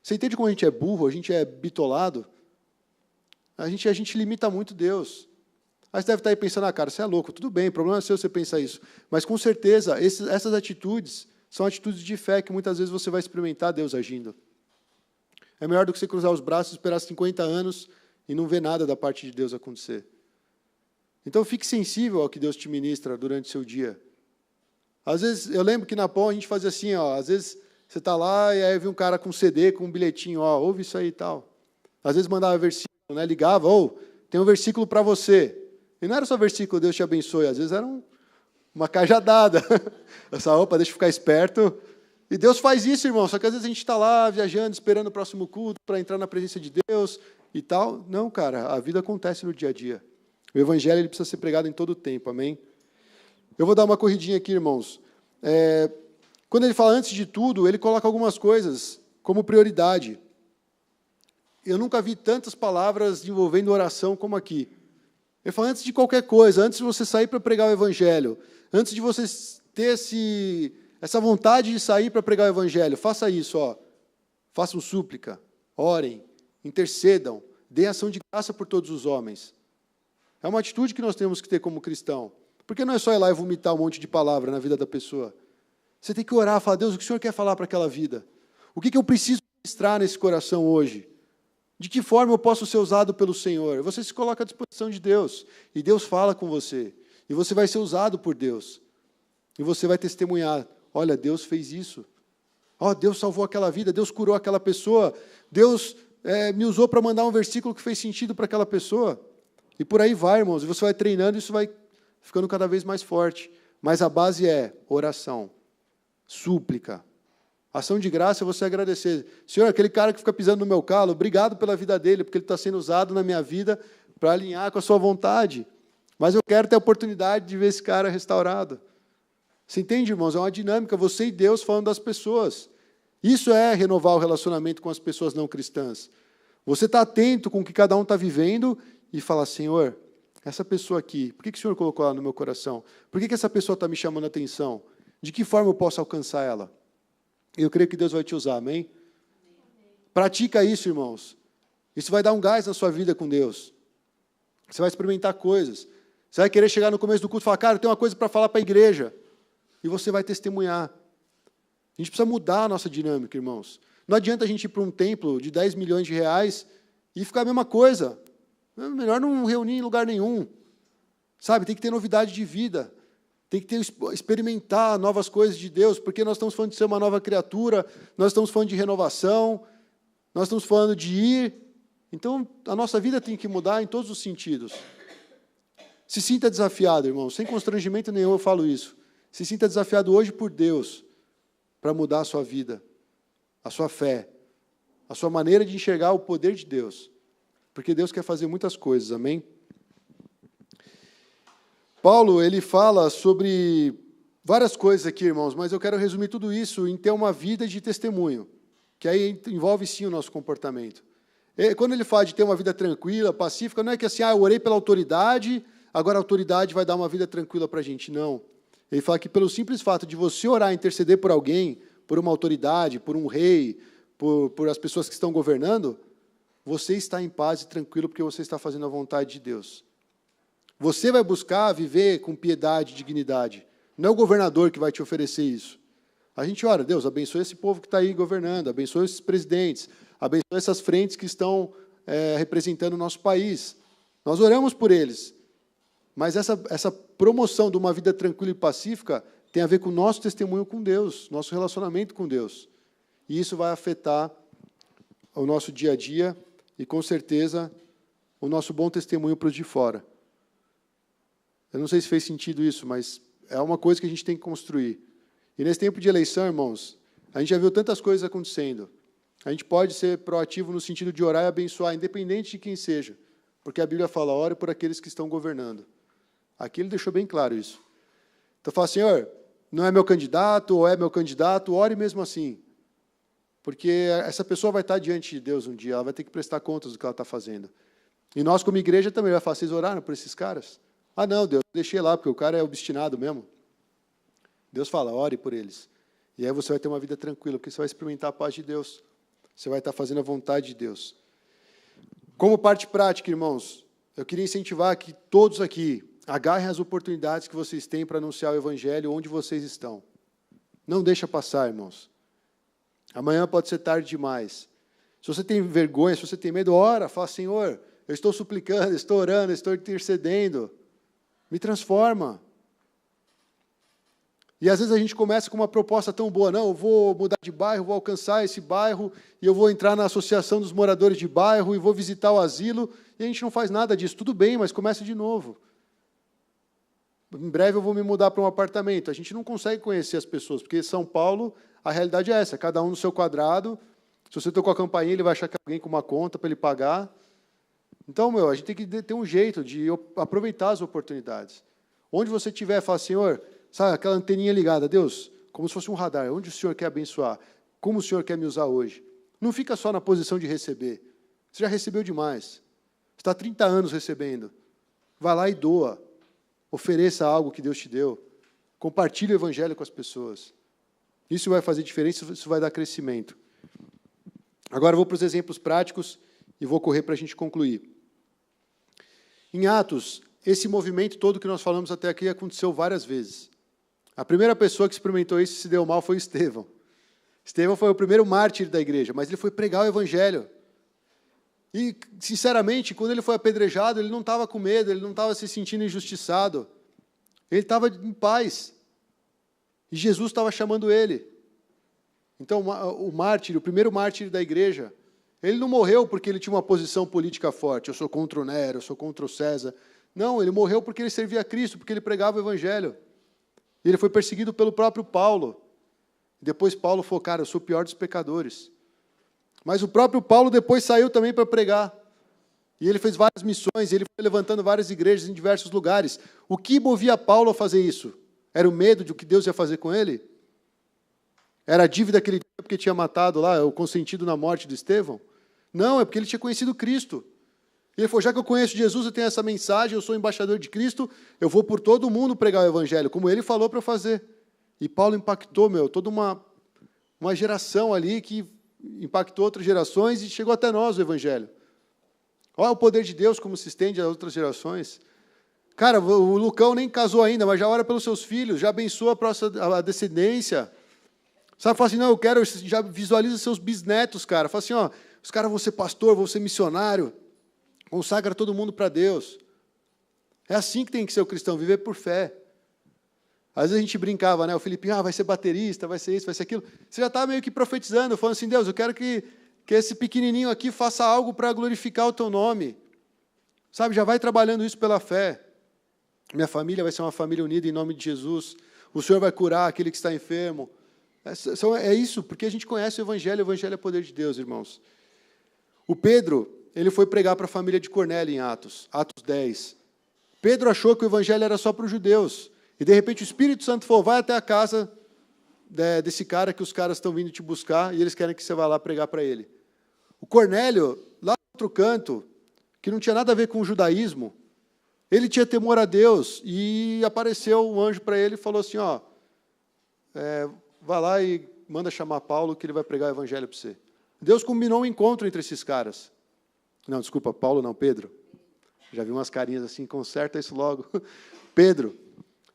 Speaker 1: Você entende como a gente é burro, a gente é bitolado? A gente limita muito Deus. Aí você deve estar aí pensando, cara, você é louco, tudo bem, o problema é seu você pensar isso. Mas, com certeza, essas atitudes são atitudes de fé que muitas vezes você vai experimentar Deus agindo. É melhor do que você cruzar os braços, esperar 50 anos e não ver nada da parte de Deus acontecer. Então, fique sensível ao que Deus te ministra durante o seu dia. Às vezes, eu lembro que na POM a gente fazia assim, às vezes você está lá e aí vem um cara com um CD, com um bilhetinho, ouve isso aí e tal. Às vezes mandava versículo, ligava, tem um versículo para você. E não era só versículo, Deus te abençoe, às vezes era uma cajadada. Essa roupa, deixa eu ficar esperto. E Deus faz isso, irmão, só que às vezes a gente está lá viajando, esperando o próximo culto para entrar na presença de Deus e tal. Não, cara, a vida acontece no dia a dia. O evangelho ele precisa ser pregado em todo o tempo, amém? Eu vou dar uma corridinha aqui, irmãos. Quando ele fala antes de tudo, ele coloca algumas coisas como prioridade. Eu nunca vi tantas palavras envolvendo oração como aqui. Ele fala antes de qualquer coisa, antes de você sair para pregar o evangelho, antes de você ter essa vontade de sair para pregar o evangelho, faça isso, façam súplica, orem, intercedam, deem ação de graça por todos os homens. É uma atitude que nós temos que ter como cristão. Porque não é só ir lá e vomitar um monte de palavra na vida da pessoa. Você tem que orar, falar, Deus, o que o Senhor quer falar para aquela vida? O que eu preciso ministrar nesse coração hoje? De que forma eu posso ser usado pelo Senhor? Você se coloca à disposição de Deus, e Deus fala com você, e você vai ser usado por Deus. E você vai testemunhar, olha, Deus fez isso. Oh, Deus salvou aquela vida, Deus curou aquela pessoa, Deus me usou para mandar um versículo que fez sentido para aquela pessoa. E por aí vai, irmãos, e você vai treinando, isso vai ficando cada vez mais forte. Mas a base é oração, súplica. Ação de graça é você agradecer. Senhor, aquele cara que fica pisando no meu calo, obrigado pela vida dele, porque ele está sendo usado na minha vida para alinhar com a sua vontade. Mas eu quero ter a oportunidade de ver esse cara restaurado. Você entende, irmãos? É uma dinâmica, você e Deus falando das pessoas. Isso é renovar o relacionamento com as pessoas não cristãs. Você está atento com o que cada um está vivendo e falar, Senhor, essa pessoa aqui, por que o Senhor colocou ela no meu coração? Por que essa pessoa está me chamando a atenção? De que forma eu posso alcançar ela? Eu creio que Deus vai te usar, amém? Pratica isso, irmãos. Isso vai dar um gás na sua vida com Deus. Você vai experimentar coisas. Você vai querer chegar no começo do culto e falar, cara, eu tenho uma coisa para falar para a igreja. E você vai testemunhar. A gente precisa mudar a nossa dinâmica, irmãos. Não adianta a gente ir para um templo de 10 milhões de reais e ficar a mesma coisa. É melhor não reunir em lugar nenhum. Sabe, tem que ter novidade de vida. Tem que experimentar novas coisas de Deus, porque nós estamos falando de ser uma nova criatura, nós estamos falando de renovação, nós estamos falando de ir. Então, a nossa vida tem que mudar em todos os sentidos. Se sinta desafiado, irmão, sem constrangimento nenhum eu falo isso. Se sinta desafiado hoje por Deus para mudar a sua vida, a sua fé, a sua maneira de enxergar o poder de Deus. Porque Deus quer fazer muitas coisas, amém? Paulo, ele fala sobre várias coisas aqui, irmãos, mas eu quero resumir tudo isso em ter uma vida de testemunho, que aí envolve sim o nosso comportamento. Quando ele fala de ter uma vida tranquila, pacífica, não é que assim, eu orei pela autoridade, agora a autoridade vai dar uma vida tranquila para a gente, não. Ele fala que pelo simples fato de você orar, interceder por alguém, por uma autoridade, por um rei, por as pessoas que estão governando, você está em paz e tranquilo porque você está fazendo a vontade de Deus. Você vai buscar viver com piedade e dignidade. Não é o governador que vai te oferecer isso. A gente ora, Deus, abençoe esse povo que está aí governando, abençoe esses presidentes, abençoe essas frentes que estão representando o nosso país. Nós oramos por eles. Mas essa promoção de uma vida tranquila e pacífica tem a ver com o nosso testemunho com Deus, nosso relacionamento com Deus. E isso vai afetar o nosso dia a dia e, com certeza, o nosso bom testemunho para os de fora. Eu não sei se fez sentido isso, mas é uma coisa que a gente tem que construir. E nesse tempo de eleição, irmãos, a gente já viu tantas coisas acontecendo. A gente pode ser proativo no sentido de orar e abençoar, independente de quem seja, porque a Bíblia fala, ore por aqueles que estão governando. Aqui ele deixou bem claro isso. Então, fala, Senhor, não é meu candidato, ou é meu candidato, ore mesmo assim. Porque essa pessoa vai estar diante de Deus um dia, ela vai ter que prestar contas do que ela está fazendo. E nós, como igreja, também vai falar, vocês oraram por esses caras? Ah, não, Deus, deixei lá, porque o cara é obstinado mesmo. Deus fala, ore por eles. E aí você vai ter uma vida tranquila, porque você vai experimentar a paz de Deus. Você vai estar fazendo a vontade de Deus. Como parte prática, irmãos, eu queria incentivar que todos aqui agarrem as oportunidades que vocês têm para anunciar o Evangelho onde vocês estão. Não deixa passar, irmãos. Amanhã pode ser tarde demais. Se você tem vergonha, se você tem medo, ora, fala, Senhor, eu estou suplicando, estou orando, estou intercedendo. Me transforma. E às vezes a gente começa com uma proposta tão boa, não, eu vou mudar de bairro, vou alcançar esse bairro, e eu vou entrar na associação dos moradores de bairro, e vou visitar o asilo, e a gente não faz nada disso. Tudo bem, mas começa de novo. Em breve eu vou me mudar para um apartamento. A gente não consegue conhecer as pessoas, porque em São Paulo, a realidade é essa, cada um no seu quadrado. Se você tocou a campainha, ele vai achar que é alguém com uma conta para ele pagar. Então, a gente tem que ter um jeito de aproveitar as oportunidades. Onde você estiver, fala, Senhor, sabe, aquela anteninha ligada, Deus, como se fosse um radar, onde o Senhor quer abençoar? Como o Senhor quer me usar hoje? Não fica só na posição de receber. Você já recebeu demais. Você está há 30 anos recebendo. Vai lá e doa. Ofereça algo que Deus te deu. Compartilhe o Evangelho com as pessoas. Isso vai fazer diferença, isso vai dar crescimento. Agora eu vou para os exemplos práticos e vou correr para a gente concluir. Em Atos, esse movimento todo que nós falamos até aqui aconteceu várias vezes. A primeira pessoa que experimentou isso e se deu mal foi Estevão. Estevão foi o primeiro mártir da igreja, mas ele foi pregar o evangelho. E, sinceramente, quando ele foi apedrejado, ele não estava com medo, ele não estava se sentindo injustiçado. Ele estava em paz. E Jesus estava chamando ele. Então, o mártir, o primeiro mártir da igreja, ele não morreu porque ele tinha uma posição política forte. Eu sou contra o Nero, eu sou contra o César. Não, ele morreu porque ele servia a Cristo, porque ele pregava o evangelho. Ele foi perseguido pelo próprio Paulo. Depois Paulo falou, cara, eu sou o pior dos pecadores. Mas o próprio Paulo depois saiu também para pregar. E ele fez várias missões, ele foi levantando várias igrejas em diversos lugares. O que movia Paulo a fazer isso? Era o medo de o que Deus ia fazer com ele? Era a dívida que ele tinha porque tinha matado lá, o consentido na morte de Estevão? Não, é porque ele tinha conhecido Cristo. E ele falou, já que eu conheço Jesus, eu tenho essa mensagem, eu sou embaixador de Cristo, eu vou por todo mundo pregar o evangelho, como ele falou para eu fazer. E Paulo impactou, toda uma geração ali que impactou outras gerações e chegou até nós o evangelho. Olha o poder de Deus como se estende a outras gerações. Cara, o Lucão nem casou ainda, mas já ora pelos seus filhos, já abençoa a descendência. Sabe, fala assim, não, eu quero, já visualiza seus bisnetos, cara. Fala assim, ó, os caras vão ser pastor, vão ser missionário. Consagra todo mundo para Deus. É assim que tem que ser o cristão, viver por fé. Às vezes a gente brincava, né? O Filipinho, vai ser baterista, vai ser isso, vai ser aquilo. Você já está meio que profetizando, falando assim, Deus, eu quero que esse pequenininho aqui faça algo para glorificar o teu nome. Sabe, já vai trabalhando isso pela fé. Minha família vai ser uma família unida em nome de Jesus. O Senhor vai curar aquele que está enfermo. É isso, porque a gente conhece o Evangelho é poder de Deus, irmãos. O Pedro, ele foi pregar para a família de Cornélio em Atos 10. Pedro achou que o Evangelho era só para os judeus. E, de repente, o Espírito Santo falou, vai até a casa desse cara que os caras estão vindo te buscar e eles querem que você vá lá pregar para ele. O Cornélio, lá no outro canto, que não tinha nada a ver com o judaísmo, ele tinha temor a Deus e apareceu um anjo para ele e falou assim, vai lá e manda chamar Paulo que ele vai pregar o evangelho para você. Deus combinou um encontro entre esses caras. Não, desculpa, Paulo não, Pedro. Já vi umas carinhas assim, conserta isso logo. Pedro.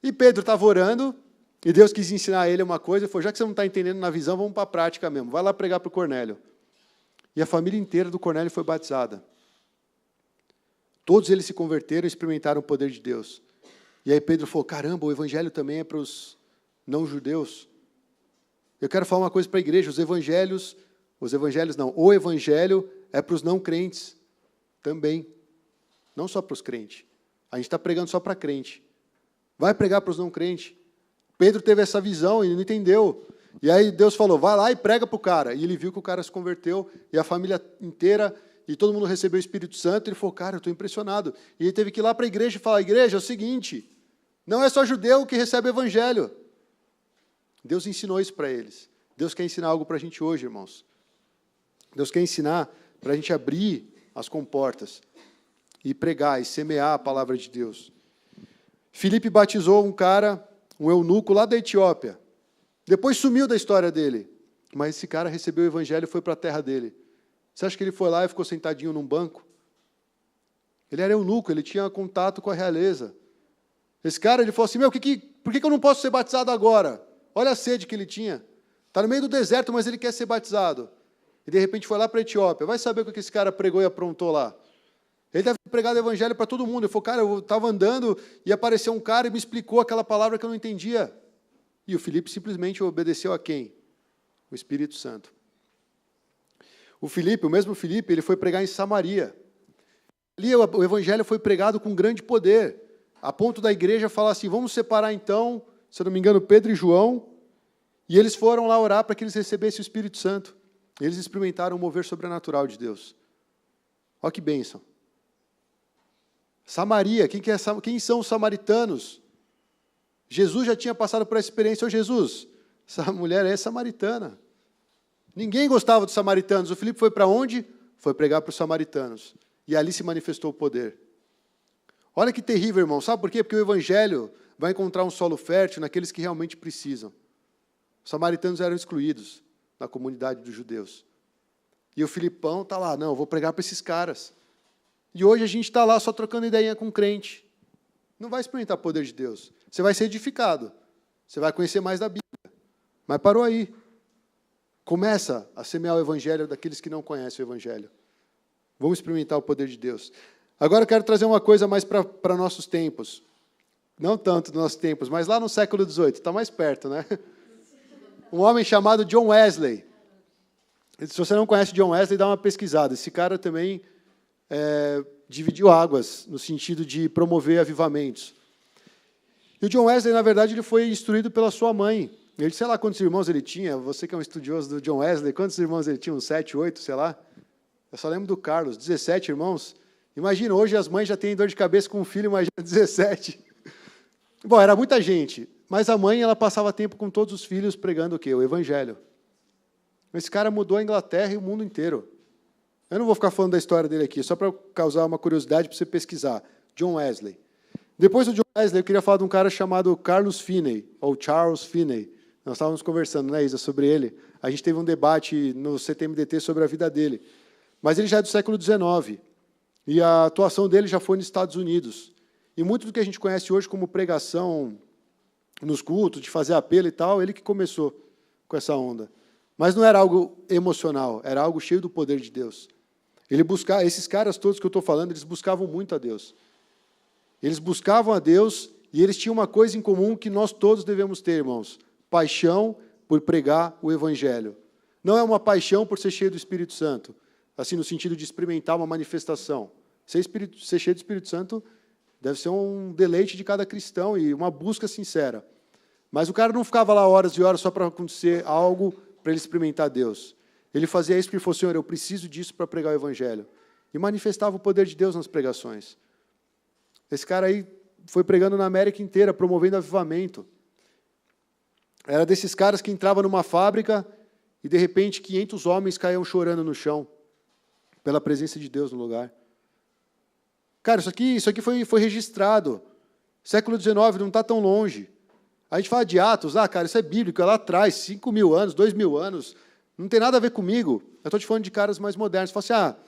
Speaker 1: E Pedro estava orando, e Deus quis ensinar ele uma coisa, e falou, já que você não está entendendo na visão, vamos para a prática mesmo. Vai lá pregar para o Cornélio. E a família inteira do Cornélio foi batizada. Todos eles se converteram e experimentaram o poder de Deus. E aí Pedro falou, caramba, o evangelho também é para os não-judeus. Eu quero falar uma coisa para a igreja, o evangelho é para os não-crentes também. Não só para os crentes. A gente está pregando só para crente. Vai pregar para os não-crentes. Pedro teve essa visão e não entendeu. E aí Deus falou, vai lá e prega para o cara. E ele viu que o cara se converteu, e a família inteira, e todo mundo recebeu o Espírito Santo, e ele falou, cara, eu estou impressionado. E ele teve que ir lá para a igreja e falar, igreja, é o seguinte, não é só judeu que recebe o evangelho. Deus ensinou isso para eles. Deus quer ensinar algo para a gente hoje, irmãos. Deus quer ensinar para a gente abrir as comportas e pregar e semear a palavra de Deus. Filipe batizou um cara, um eunuco lá da Etiópia. Depois sumiu da história dele. Mas esse cara recebeu o evangelho e foi para a terra dele. Você acha que ele foi lá e ficou sentadinho num banco? Ele era eunuco, ele tinha contato com a realeza. Esse cara, ele falou assim, por que eu não posso ser batizado agora? Olha a sede que ele tinha. Está no meio do deserto, mas ele quer ser batizado. E, de repente, foi lá para a Etiópia. Vai saber o que esse cara pregou e aprontou lá. Ele deve ter pregado o evangelho para todo mundo. Ele falou, cara, eu estava andando e apareceu um cara e me explicou aquela palavra que eu não entendia. E o Filipe simplesmente obedeceu a quem? O Espírito Santo. O mesmo Filipe, ele foi pregar em Samaria. Ali o evangelho foi pregado com grande poder, a ponto da igreja falar assim, vamos separar então, se eu não me engano, Pedro e João, e eles foram lá orar para que eles recebessem o Espírito Santo. Eles experimentaram o mover sobrenatural de Deus. Olha que bênção. Samaria, quem são os samaritanos? Jesus já tinha passado por essa experiência. Ô Jesus, essa mulher é samaritana. Ninguém gostava dos samaritanos. O Filipe foi para onde? Foi pregar para os samaritanos. E ali se manifestou o poder. Olha que terrível, irmão. Sabe por quê? Porque o evangelho vai encontrar um solo fértil naqueles que realmente precisam. Os samaritanos eram excluídos da comunidade dos judeus. E o Filipão está lá, não, eu vou pregar para esses caras. E hoje a gente está lá só trocando ideinha com crente. não vai experimentar o poder de Deus. Você vai ser edificado. Você vai conhecer mais da Bíblia. Mas parou aí. Começa a semear o Evangelho daqueles que não conhecem o Evangelho. Vamos experimentar o poder de Deus. Agora eu quero trazer uma coisa mais para nossos tempos. Não tanto nos nossos tempos, mas lá no século XVIII. Está mais perto, né? Um homem chamado John Wesley. Se você não conhece John Wesley, dá uma pesquisada. Esse cara também dividiu águas, no sentido de promover avivamentos. E o John Wesley, na verdade, ele foi instruído pela sua mãe. Ele, sei lá quantos irmãos ele tinha, você que é um estudioso do John Wesley, quantos irmãos ele tinha? Uns 7, 8, sei lá. Eu só lembro do Carlos, 17 irmãos. Imagina, hoje as mães já têm dor de cabeça com um filho, imagina 17. Bom, era muita gente, mas a mãe ela passava tempo com todos os filhos pregando o quê? O Evangelho. Esse cara mudou a Inglaterra e o mundo inteiro. Eu não vou ficar falando da história dele aqui, só para causar uma curiosidade para você pesquisar. John Wesley. Depois do John Wesley, eu queria falar de um cara chamado Carlos Finney, ou Charles Finney. Nós estávamos conversando, né, Isa, sobre ele. A gente teve um debate no CTMDT sobre a vida dele. Mas ele já é do século XIX. E a atuação dele já foi nos Estados Unidos. E muito do que a gente conhece hoje como pregação nos cultos, de fazer apelo e tal, ele que começou com essa onda. Mas não era algo emocional, era algo cheio do poder de Deus. Ele buscava, esses caras todos que eu estou falando, eles buscavam muito a Deus. Eles buscavam a Deus e eles tinham uma coisa em comum que nós todos devemos ter, irmãos. Paixão por pregar o Evangelho. Não é uma paixão por ser cheio do Espírito Santo, assim no sentido de experimentar uma manifestação. Ser cheio do Espírito Santo deve ser um deleite de cada cristão e uma busca sincera. Mas o cara não ficava lá horas e horas só para acontecer algo para ele experimentar Deus. Ele fazia isso porque ele falou, Senhor, eu preciso disso para pregar o Evangelho. E manifestava o poder de Deus nas pregações. Esse cara aí foi pregando na América inteira, promovendo avivamento. Era desses caras que entrava numa fábrica e, de repente, 500 homens caíam chorando no chão pela presença de Deus no lugar. Cara, isso aqui foi registrado. Século XIX, não está tão longe. A gente fala de Atos, cara, isso é bíblico, é lá atrás, 5.000 anos, 2.000 anos, não tem nada a ver comigo. Eu estou te falando de caras mais modernos. Você fala assim,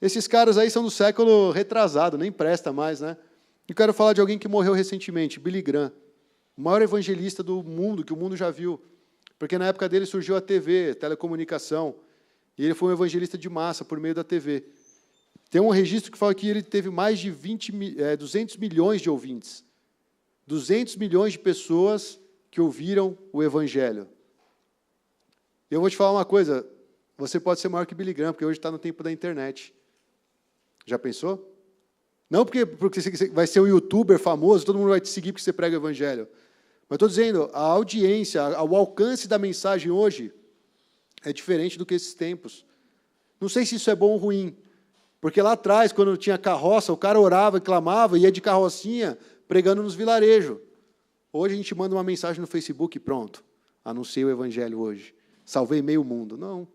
Speaker 1: esses caras aí são do século retrasado, nem presta mais, né? Eu quero falar de alguém que morreu recentemente, Billy Graham, o maior evangelista do mundo, que o mundo já viu. Porque na época dele surgiu a TV, telecomunicação, e ele foi um evangelista de massa por meio da TV. Tem um registro que fala que ele teve mais de 200 milhões de ouvintes. 200 milhões de pessoas que ouviram o Evangelho. Eu vou te falar uma coisa, você pode ser maior que Billy Graham, porque hoje está no tempo da internet. Já pensou? Não porque você vai ser um youtuber famoso, todo mundo vai te seguir porque você prega o Evangelho. Mas estou dizendo, a audiência, o alcance da mensagem hoje é diferente do que esses tempos. Não sei se isso é bom ou ruim, porque lá atrás, quando tinha carroça, o cara orava, clamava, ia de carrocinha, pregando nos vilarejos. Hoje a gente manda uma mensagem no Facebook e pronto, anunciei o Evangelho hoje, salvei meio mundo. Não,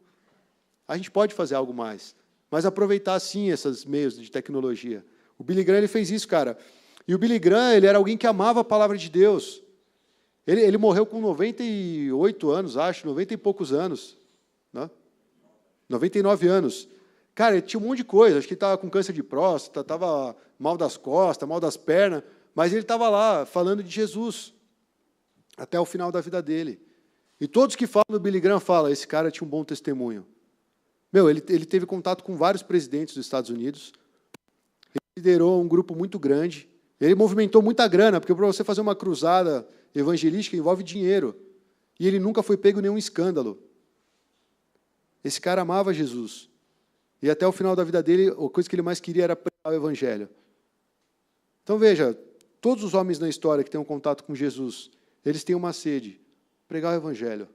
Speaker 1: a gente pode fazer algo mais, mas aproveitar, sim, esses meios de tecnologia. O Billy Graham ele fez isso, cara. E o Billy Graham ele era alguém que amava a palavra de Deus. Ele morreu com 98 anos, acho, 90 e poucos anos. Né? 99 anos. Cara, ele tinha um monte de coisa, acho que ele estava com câncer de próstata, estava mal das costas, mal das pernas, mas ele estava lá falando de Jesus, até o final da vida dele. E todos que falam do Billy Graham falam, esse cara tinha um bom testemunho. Ele teve contato com vários presidentes dos Estados Unidos, ele liderou um grupo muito grande, ele movimentou muita grana, porque para você fazer uma cruzada evangelística envolve dinheiro, e ele nunca foi pego em nenhum escândalo. Esse cara amava Jesus. E até o final da vida dele, a coisa que ele mais queria era pregar o Evangelho. Então, veja, todos os homens na história que têm um contato com Jesus, eles têm uma sede, pregar o Evangelho.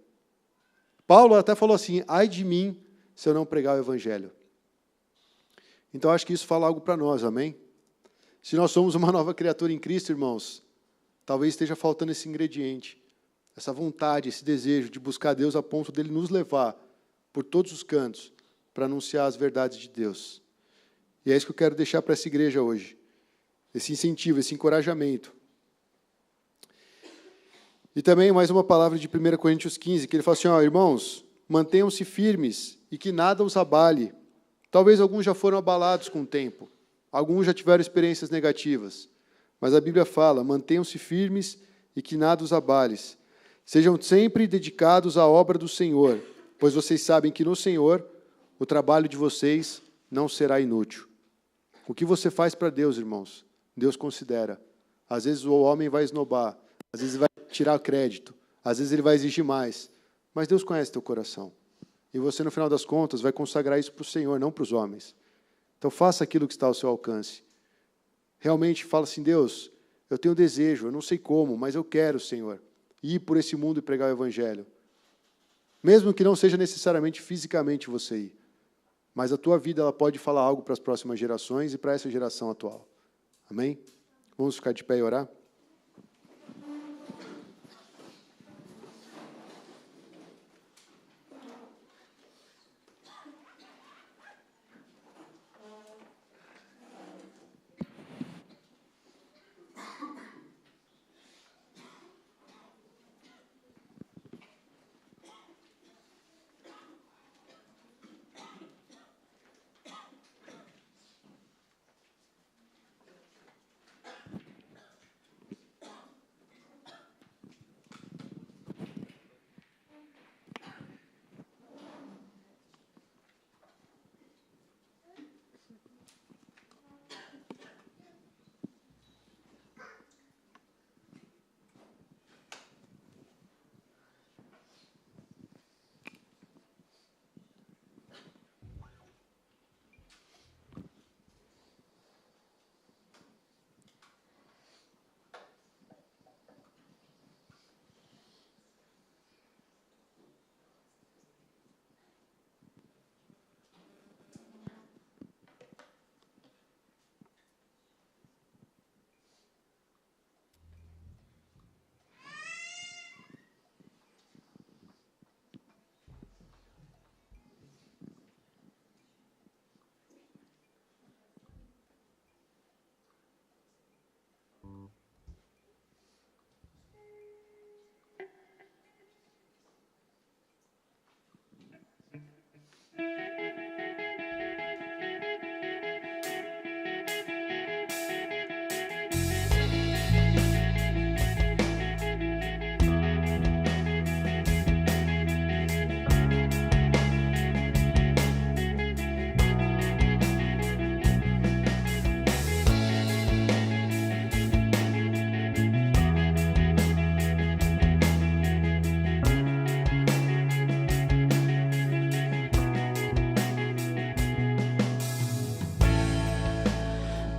Speaker 1: Paulo até falou assim, ai de mim se eu não pregar o Evangelho. Então, acho que isso fala algo para nós, amém? Se nós somos uma nova criatura em Cristo, irmãos, talvez esteja faltando esse ingrediente, essa vontade, esse desejo de buscar Deus a ponto dele nos levar por todos os cantos, para anunciar as verdades de Deus. E é isso que eu quero deixar para essa igreja hoje. Esse incentivo, esse encorajamento. E também mais uma palavra de 1 Coríntios 15, que ele fala assim, irmãos, mantenham-se firmes e que nada os abale. Talvez alguns já foram abalados com o tempo. Alguns já tiveram experiências negativas. Mas a Bíblia fala: mantenham-se firmes e que nada os abales. Sejam sempre dedicados à obra do Senhor, pois vocês sabem que no Senhor o trabalho de vocês não será inútil. O que você faz para Deus, irmãos, Deus considera. Às vezes o homem vai esnobar, às vezes ele vai tirar crédito, às vezes ele vai exigir mais, mas Deus conhece teu coração. E você, no final das contas, vai consagrar isso para o Senhor, não para os homens. Então, faça aquilo que está ao seu alcance. Realmente, fala assim: Deus, eu tenho desejo, eu não sei como, mas eu quero, Senhor, ir por esse mundo e pregar o Evangelho. Mesmo que não seja necessariamente fisicamente você ir. Mas a tua vida ela pode falar algo para as próximas gerações e para essa geração atual. Amém? Vamos ficar de pé e orar?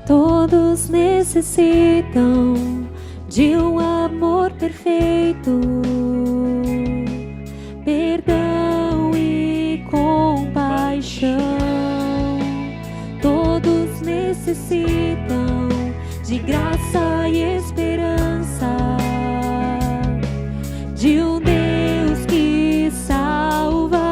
Speaker 2: Todos necessitam de um amor perfeito, perdão e compaixão. Todos necessitam de graça e esperança, de um Deus que salva.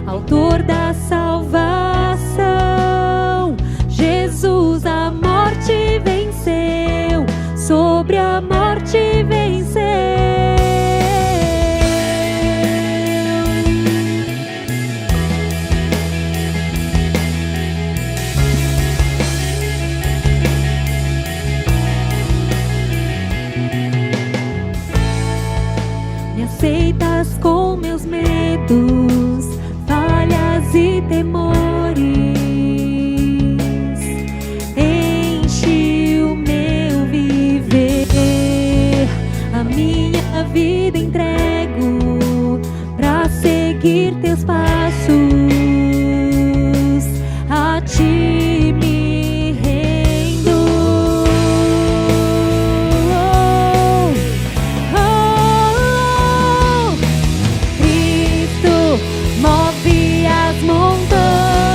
Speaker 2: Autor da salvação, Jesus a morte venceu, sobre a morte venceu. Me aceitas com meus medos, e temores, enche o meu viver, a minha vida entrego pra seguir teus passos, a ti me rendo. Cristo move as montanhas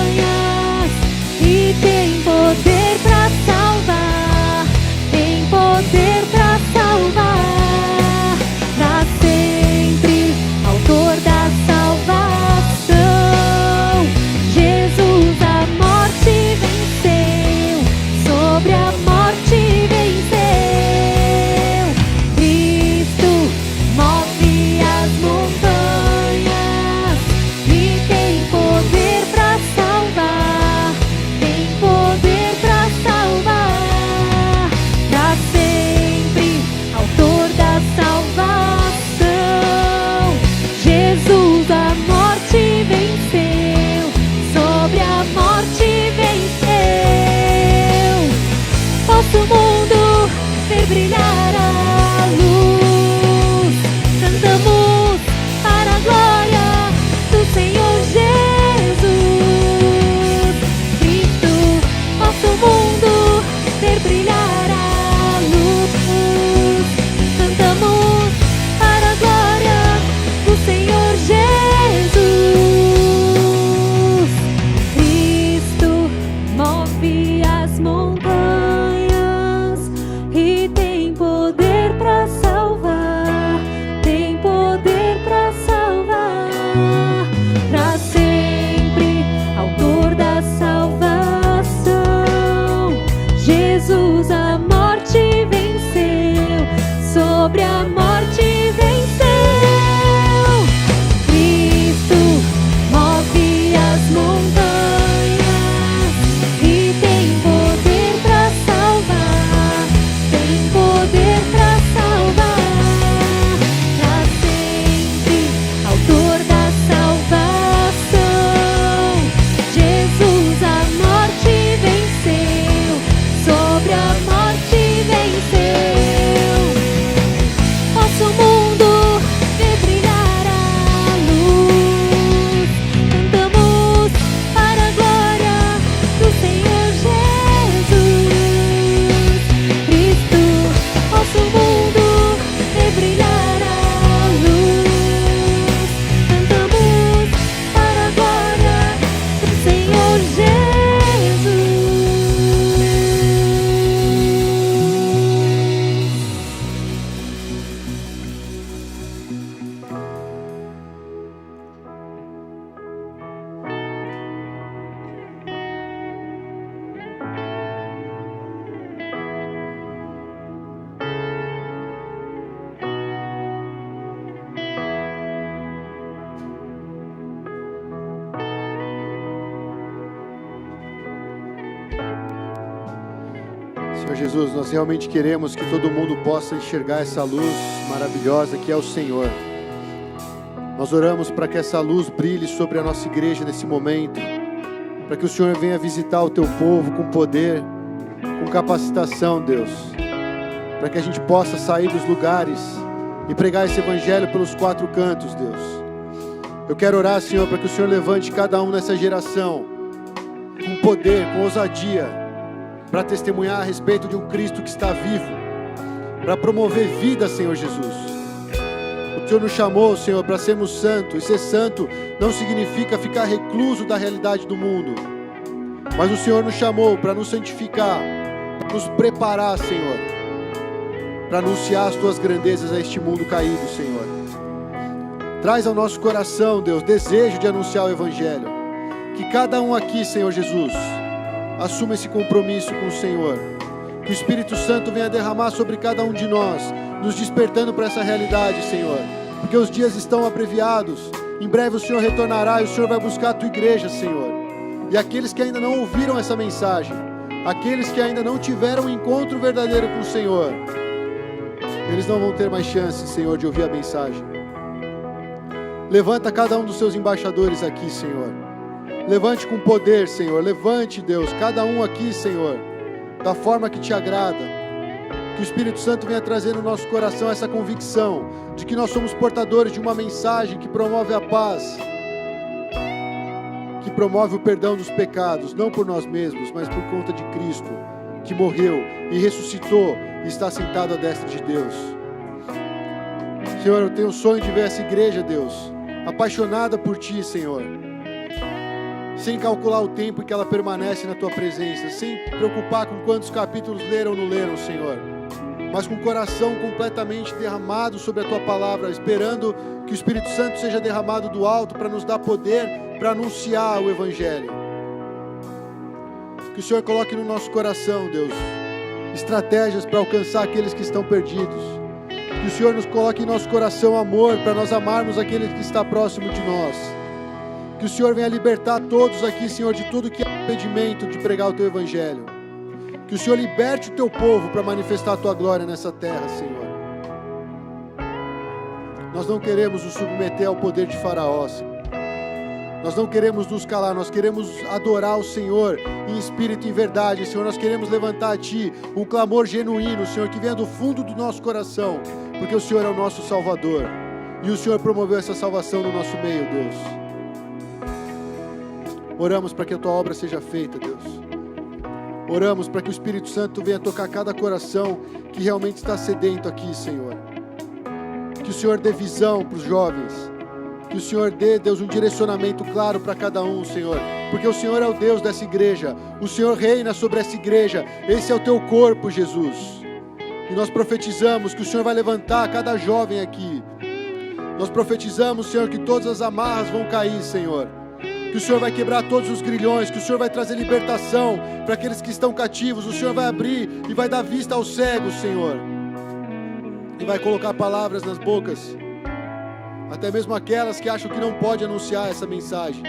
Speaker 2: para salvar, tem poder para salvar, para sempre, autor da salvação. Jesus a morte venceu, sobre a morte venceu. Cristo move as montanhas e tem poder para salvar, tem poder para salvar, para sempre, autor da salvação. Jesus a morte venceu, sobre a morte venceu. Nosso mundo vê brilhar a luz, cantamos para a glória do Senhor Jesus. Cristo, nosso mundo vê brilhar a luz, cantamos para a glória do Senhor Jesus.
Speaker 1: Senhor Jesus, nós realmente queremos que todo mundo possa enxergar essa luz maravilhosa que é o Senhor. Nós oramos para que essa luz brilhe sobre a nossa igreja nesse momento, para que o Senhor venha visitar o teu povo com poder, com capacitação, Deus, para que a gente possa sair dos lugares e pregar esse evangelho pelos quatro cantos, Deus. Eu quero orar, Senhor, para que o Senhor levante cada um nessa geração com poder, com ousadia, para testemunhar a respeito de um Cristo que está vivo, para promover vida, Senhor Jesus. O Senhor nos chamou, Senhor, para sermos santos, e ser santo não significa ficar recluso da realidade do mundo, mas o Senhor nos chamou para nos santificar, para nos preparar, Senhor, para anunciar as Tuas grandezas a este mundo caído, Senhor. Traz ao nosso coração, Deus, desejo de anunciar o Evangelho, que cada um aqui, Senhor Jesus, assuma esse compromisso com o Senhor, que o Espírito Santo venha derramar sobre cada um de nós, nos despertando para essa realidade, Senhor, porque os dias estão abreviados, em breve o Senhor retornará e o Senhor vai buscar a Tua igreja, Senhor, e aqueles que ainda não ouviram essa mensagem, aqueles que ainda não tiveram um encontro verdadeiro com o Senhor, eles não vão ter mais chance, Senhor, de ouvir a mensagem. Levanta cada um dos Seus embaixadores aqui, Senhor. Levante com poder, Senhor. Levante, Deus, cada um aqui, Senhor, da forma que Te agrada. Que o Espírito Santo venha trazer no nosso coração essa convicção de que nós somos portadores de uma mensagem que promove a paz, que promove o perdão dos pecados, não por nós mesmos, mas por conta de Cristo, que morreu e ressuscitou e está sentado à destra de Deus. Senhor, eu tenho o sonho de ver essa igreja, Deus, apaixonada por Ti, Senhor, sem calcular o tempo em que ela permanece na Tua presença, sem preocupar com quantos capítulos leram ou não leram, Senhor, mas com o coração completamente derramado sobre a Tua palavra, esperando que o Espírito Santo seja derramado do alto para nos dar poder para anunciar o Evangelho. Que o Senhor coloque no nosso coração, Deus, estratégias para alcançar aqueles que estão perdidos. Que o Senhor nos coloque em nosso coração amor para nós amarmos aquele que está próximo de nós. Que o Senhor venha libertar todos aqui, Senhor, de tudo que é impedimento de pregar o Teu Evangelho. Que o Senhor liberte o Teu povo para manifestar a Tua glória nessa terra, Senhor. Nós não queremos nos submeter ao poder de Faraó, Senhor. Nós não queremos nos calar, nós queremos adorar o Senhor em espírito e em verdade, Senhor. Nós queremos levantar a Ti um clamor genuíno, Senhor, que venha do fundo do nosso coração, porque o Senhor é o nosso Salvador. E o Senhor promoveu essa salvação no nosso meio, Deus. Oramos para que a Tua obra seja feita, Deus. Oramos para que o Espírito Santo venha tocar cada coração que realmente está sedento aqui, Senhor. Que o Senhor dê visão para os jovens. Que o Senhor dê, Deus, um direcionamento claro para cada um, Senhor. Porque o Senhor é o Deus dessa igreja. O Senhor reina sobre essa igreja. Esse é o Teu corpo, Jesus. E nós profetizamos que o Senhor vai levantar cada jovem aqui. Nós profetizamos, Senhor, que todas as amarras vão cair, Senhor. Que o Senhor vai quebrar todos os grilhões, que o Senhor vai trazer libertação para aqueles que estão cativos. O Senhor vai abrir e vai dar vista aos cegos, Senhor. E vai colocar palavras nas bocas, até mesmo aquelas que acham que não pode anunciar essa mensagem.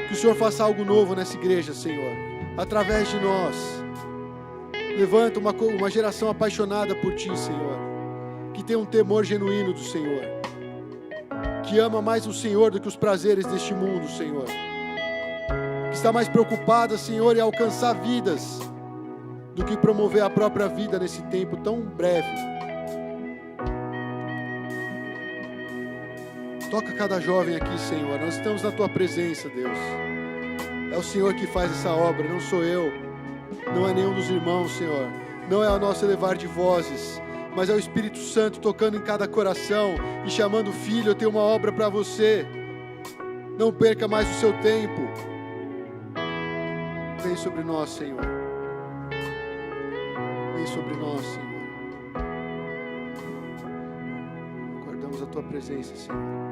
Speaker 1: Que o Senhor faça algo novo nessa igreja, Senhor, através de nós. Levanta uma geração apaixonada por Ti, Senhor, que tem um temor genuíno do Senhor, que ama mais o Senhor do que os prazeres deste mundo, Senhor, que está mais preocupada, Senhor, em alcançar vidas do que promover a própria vida nesse tempo tão breve. Toca cada jovem aqui, Senhor. Nós estamos na Tua presença, Deus. É o Senhor que faz essa obra, não sou eu, não é nenhum dos irmãos, Senhor. Não é o nosso elevar de vozes, mas é o Espírito Santo tocando em cada coração e chamando: filho, eu tenho uma obra para você. Não perca mais o seu tempo. Vem sobre nós, Senhor. Vem sobre nós, Senhor. Aguardamos a Tua presença, Senhor.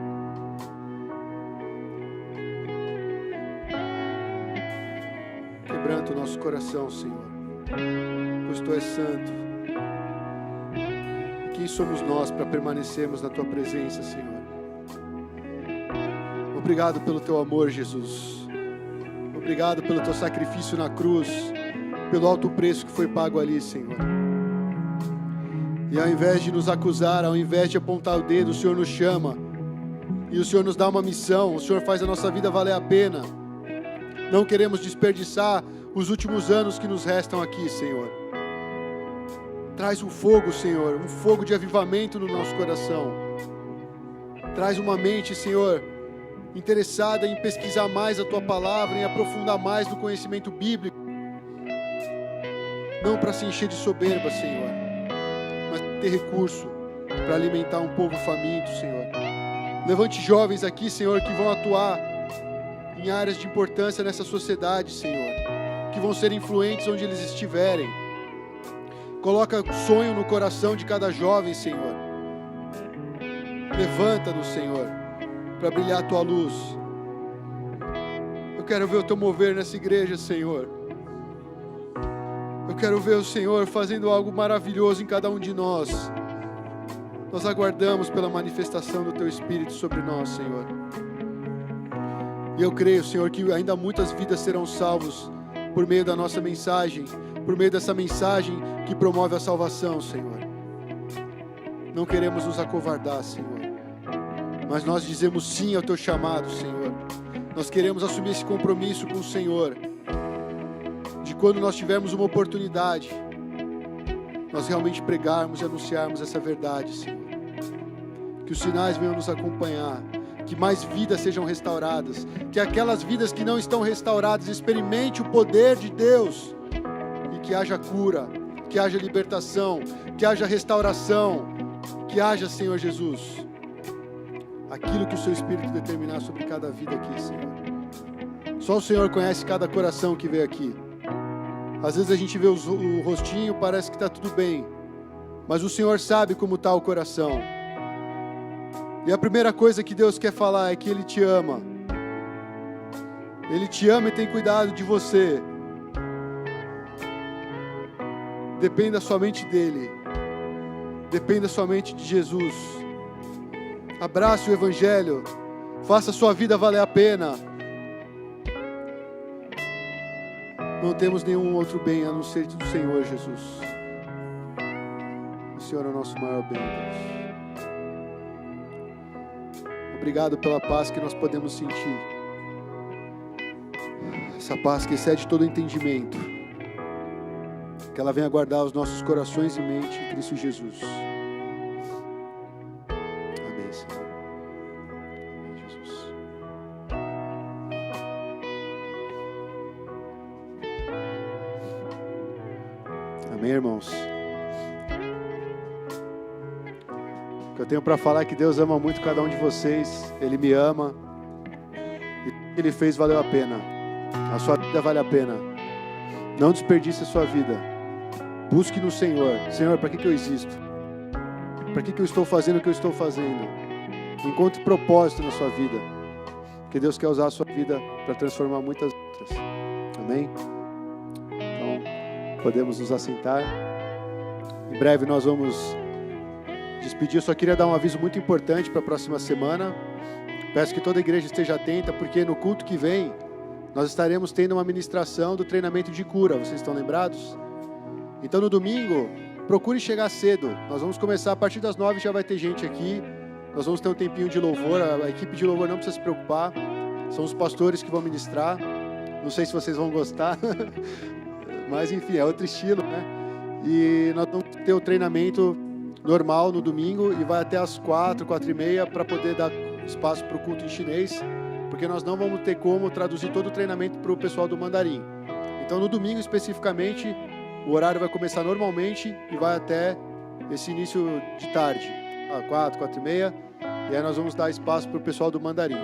Speaker 1: Quebranta o nosso coração, Senhor, pois Tu és santo. E quem somos nós para permanecermos na Tua presença, Senhor? Obrigado pelo Teu amor, Jesus. Obrigado pelo Teu sacrifício na cruz, pelo alto preço que foi pago ali, Senhor. E ao invés de nos acusar, ao invés de apontar o dedo, o Senhor nos chama. E o Senhor nos dá uma missão, o Senhor faz a nossa vida valer a pena. Não queremos desperdiçar os últimos anos que nos restam aqui, Senhor. Traz um fogo, Senhor, um fogo de avivamento no nosso coração. Traz uma mente, Senhor, interessada em pesquisar mais a Tua palavra, em aprofundar mais no conhecimento bíblico. Não para se encher de soberba, Senhor, mas para ter recurso para alimentar um povo faminto, Senhor. Levante jovens aqui, Senhor, que vão atuar em áreas de importância nessa sociedade, Senhor, que vão ser influentes onde eles estiverem. Coloca sonho no coração de cada jovem, Senhor. Levanta-nos, Senhor, para brilhar a Tua luz. Eu quero ver o Teu mover nessa igreja, Senhor. Eu quero ver o Senhor fazendo algo maravilhoso em cada um de nós. Nós aguardamos pela manifestação do Teu Espírito sobre nós, Senhor. E eu creio, Senhor, que ainda muitas vidas serão salvas por meio da nossa mensagem, por meio dessa mensagem que promove a salvação, Senhor. Não queremos nos acovardar, Senhor, mas nós dizemos sim ao Teu chamado, Senhor. Nós queremos assumir esse compromisso com o Senhor, de quando nós tivermos uma oportunidade, nós realmente pregarmos e anunciarmos essa verdade, Senhor. Que os sinais venham nos acompanhar, que mais vidas sejam restauradas, que aquelas vidas que não estão restauradas experimentem o poder de Deus, e que haja cura, que haja libertação, que haja restauração, que haja, Senhor Jesus, aquilo que o Seu Espírito determinar sobre cada vida aqui, Senhor. Só o Senhor conhece cada coração que veio aqui. Às vezes a gente vê o rostinho, parece que está tudo bem, mas o Senhor sabe como está o coração. E a primeira coisa que Deus quer falar é que Ele te ama. Ele te ama e tem cuidado de você. Dependa somente dEle. Dependa somente de Jesus. Abrace o Evangelho. Faça a sua vida valer a pena. Não temos nenhum outro bem a não ser do Senhor Jesus. O Senhor é o nosso maior bem, Deus. Obrigado pela paz que nós podemos sentir. Essa paz que excede todo entendimento. Que ela venha guardar os nossos corações e mente em Cristo Jesus. Amém, Senhor. Amém, Jesus. Amém, irmãos. O que eu tenho para falar é que Deus ama muito cada um de vocês. Ele me ama. E o que Ele fez valeu a pena. A sua vida vale a pena. Não desperdice a sua vida. Busque no Senhor. Senhor, para que eu existo? Para que eu estou fazendo o que eu estou fazendo? Encontre propósito na sua vida. Porque Deus quer usar a sua vida para transformar muitas outras. Amém? Então, podemos nos assentar. Em breve nós vamos despedir. Eu só queria dar um aviso muito importante para a próxima semana. Peço que toda a igreja esteja atenta, porque no culto que vem, nós estaremos tendo uma ministração do treinamento de cura. Vocês estão lembrados? Então, no domingo, procure chegar cedo. Nós vamos começar a partir das 9, já vai ter gente aqui. Nós vamos ter um tempinho de louvor. A equipe de louvor não precisa se preocupar. São os pastores que vão ministrar. Não sei se vocês vão gostar. Mas, enfim, é outro estilo, né? E nós vamos ter o treinamento normal no domingo e vai até às 4, 4h30 para poder dar espaço para o culto em chinês, porque nós não vamos ter como traduzir todo o treinamento para o pessoal do mandarim. Então, no domingo especificamente, o horário vai começar normalmente e vai até esse início de tarde, 4, 4h30, e aí nós vamos dar espaço para o pessoal do mandarim.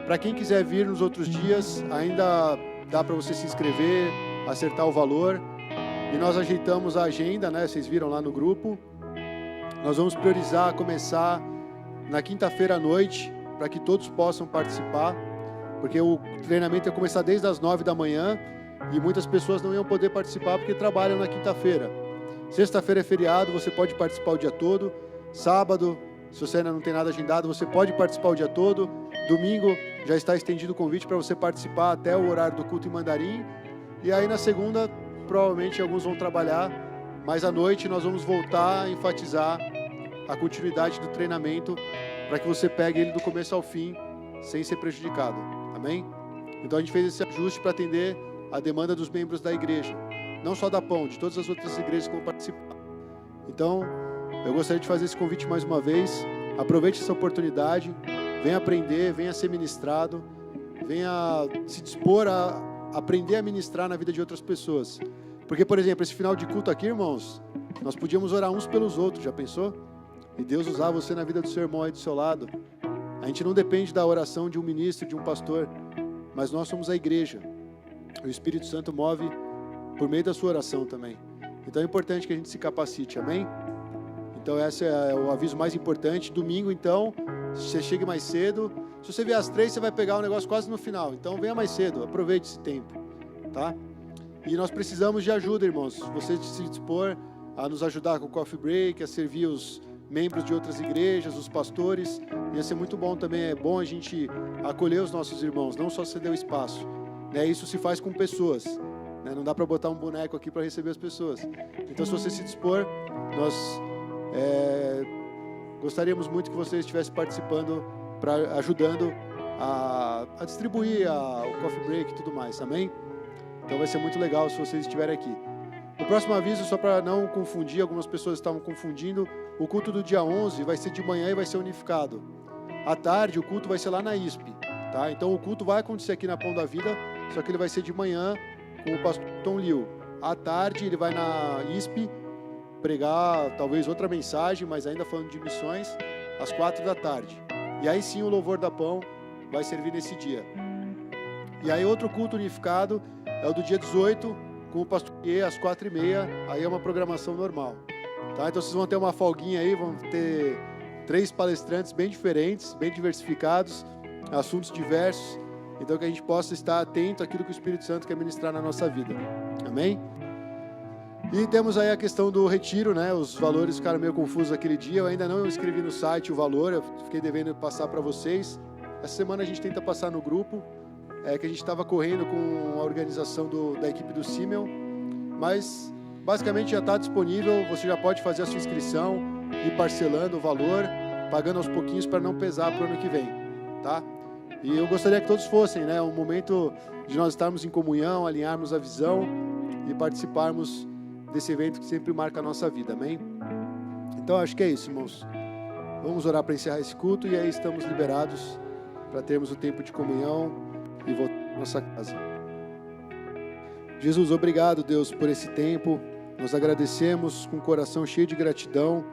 Speaker 1: Para quem quiser vir nos outros dias, ainda dá para você se inscrever, acertar o valor, e nós ajeitamos a agenda, né? Vocês viram lá no grupo. Nós vamos priorizar começar na quinta-feira à noite, para que todos possam participar, porque o treinamento ia começar desde as 9 da manhã, e muitas pessoas não iam poder participar porque trabalham na quinta-feira. Sexta-feira é feriado, você pode participar o dia todo. Sábado, se você ainda não tem nada agendado, você pode participar o dia todo. Domingo já está estendido o convite para você participar até o horário do culto em mandarim. E aí na segunda, provavelmente alguns vão trabalhar, mas à noite nós vamos voltar a enfatizar a continuidade do treinamento para que você pegue ele do começo ao fim sem ser prejudicado. Amém? Então a gente fez esse ajuste para atender a demanda dos membros da igreja, não só da Pão, de todas as outras igrejas que vão participar. Então, eu gostaria de fazer esse convite mais uma vez. Aproveite essa oportunidade, venha aprender, venha ser ministrado, venha se dispor a aprender a ministrar na vida de outras pessoas. Porque, por exemplo, esse final de culto aqui, irmãos, nós podíamos orar uns pelos outros, já pensou? E Deus usar você na vida do seu irmão aí do seu lado. A gente não depende da oração de um ministro, de um pastor, mas nós somos a igreja. O Espírito Santo move por meio da sua oração também. Então é importante que a gente se capacite, amém? Então esse é o aviso mais importante. Domingo, então, você chegue mais cedo. Se você vier às 3, você vai pegar o negócio quase no final. Então venha mais cedo, aproveite esse tempo, tá? E nós precisamos de ajuda, irmãos. Você se dispor a nos ajudar com o coffee break, a servir os membros de outras igrejas, os pastores. Ia ser muito bom também, é bom a gente acolher os nossos irmãos, não só ceder o espaço. Isso se faz com pessoas, né? Não dá para botar um boneco aqui para receber as pessoas. Então, se você se dispor, nós gostaríamos muito que você estivesse participando, ajudando a distribuir o coffee break e tudo mais, amém? Então vai ser muito legal se vocês estiverem aqui. O próximo aviso, só para não confundir, algumas pessoas estavam confundindo, o culto do dia 11 vai ser de manhã e vai ser unificado. À tarde, o culto vai ser lá na ISP, tá? Então o culto vai acontecer aqui na Pão da Vida, só que ele vai ser de manhã com o pastor Tom Liu. À tarde, ele vai na ISP pregar talvez outra mensagem, mas ainda falando de missões, às 4 da tarde. E aí sim o louvor da Pão vai servir nesse dia. E aí outro culto unificado é o do dia 18, com o pastor Iê, às 4h30, aí é uma programação normal. Tá? Então vocês vão ter uma folguinha aí, vão ter 3 palestrantes bem diferentes, bem diversificados, assuntos diversos, então que a gente possa estar atento àquilo que o Espírito Santo quer ministrar na nossa vida. Amém? E temos aí a questão do retiro, né? Os valores ficaram meio confusos aquele dia, eu ainda não escrevi no site o valor, eu fiquei devendo passar para vocês. Essa semana a gente tenta passar no grupo, que a gente estava correndo com a organização da equipe do Simeon, mas basicamente já está disponível, você já pode fazer a sua inscrição, ir parcelando o valor, pagando aos pouquinhos para não pesar para o ano que vem, tá? E eu gostaria que todos fossem, né? Um momento de nós estarmos em comunhão, alinharmos a visão e participarmos desse evento que sempre marca a nossa vida, amém? Então acho que é isso, irmãos. Vamos orar para encerrar esse culto e aí estamos liberados para termos o tempo de comunhão e voltar para nossa casa. Jesus, obrigado, Deus, por esse tempo. Nós agradecemos com o coração cheio de gratidão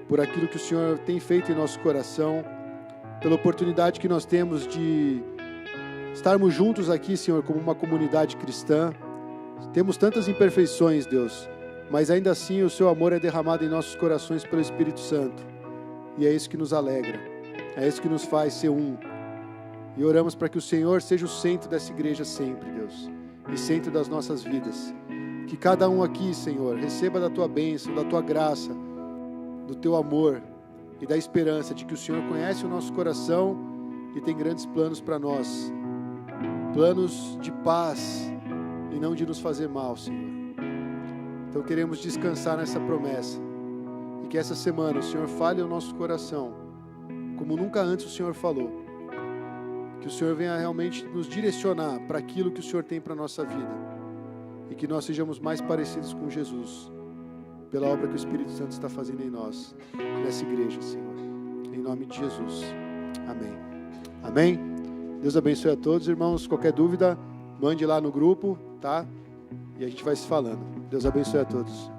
Speaker 1: por aquilo que o Senhor tem feito em nosso coração, pela oportunidade que nós temos de estarmos juntos aqui, Senhor, como uma comunidade cristã. Temos tantas imperfeições, Deus, mas ainda assim o seu amor é derramado em nossos corações pelo Espírito Santo. E é isso que nos alegra, é isso que nos faz ser um. E oramos para que o Senhor seja o centro dessa igreja sempre, Deus, e centro das nossas vidas. Que cada um aqui, Senhor, receba da Tua bênção, da Tua graça, do Teu amor e da esperança de que o Senhor conhece o nosso coração e tem grandes planos para nós. Planos de paz e não de nos fazer mal, Senhor. Então queremos descansar nessa promessa. E que essa semana o Senhor fale ao nosso coração, como nunca antes o Senhor falou. Que o Senhor venha realmente nos direcionar para aquilo que o Senhor tem para a nossa vida. E que nós sejamos mais parecidos com Jesus, pela obra que o Espírito Santo está fazendo em nós, nessa igreja, Senhor. Em nome de Jesus. Amém. Amém? Deus abençoe a todos, irmãos. Qualquer dúvida, mande lá no grupo, tá? E a gente vai se falando. Deus abençoe a todos.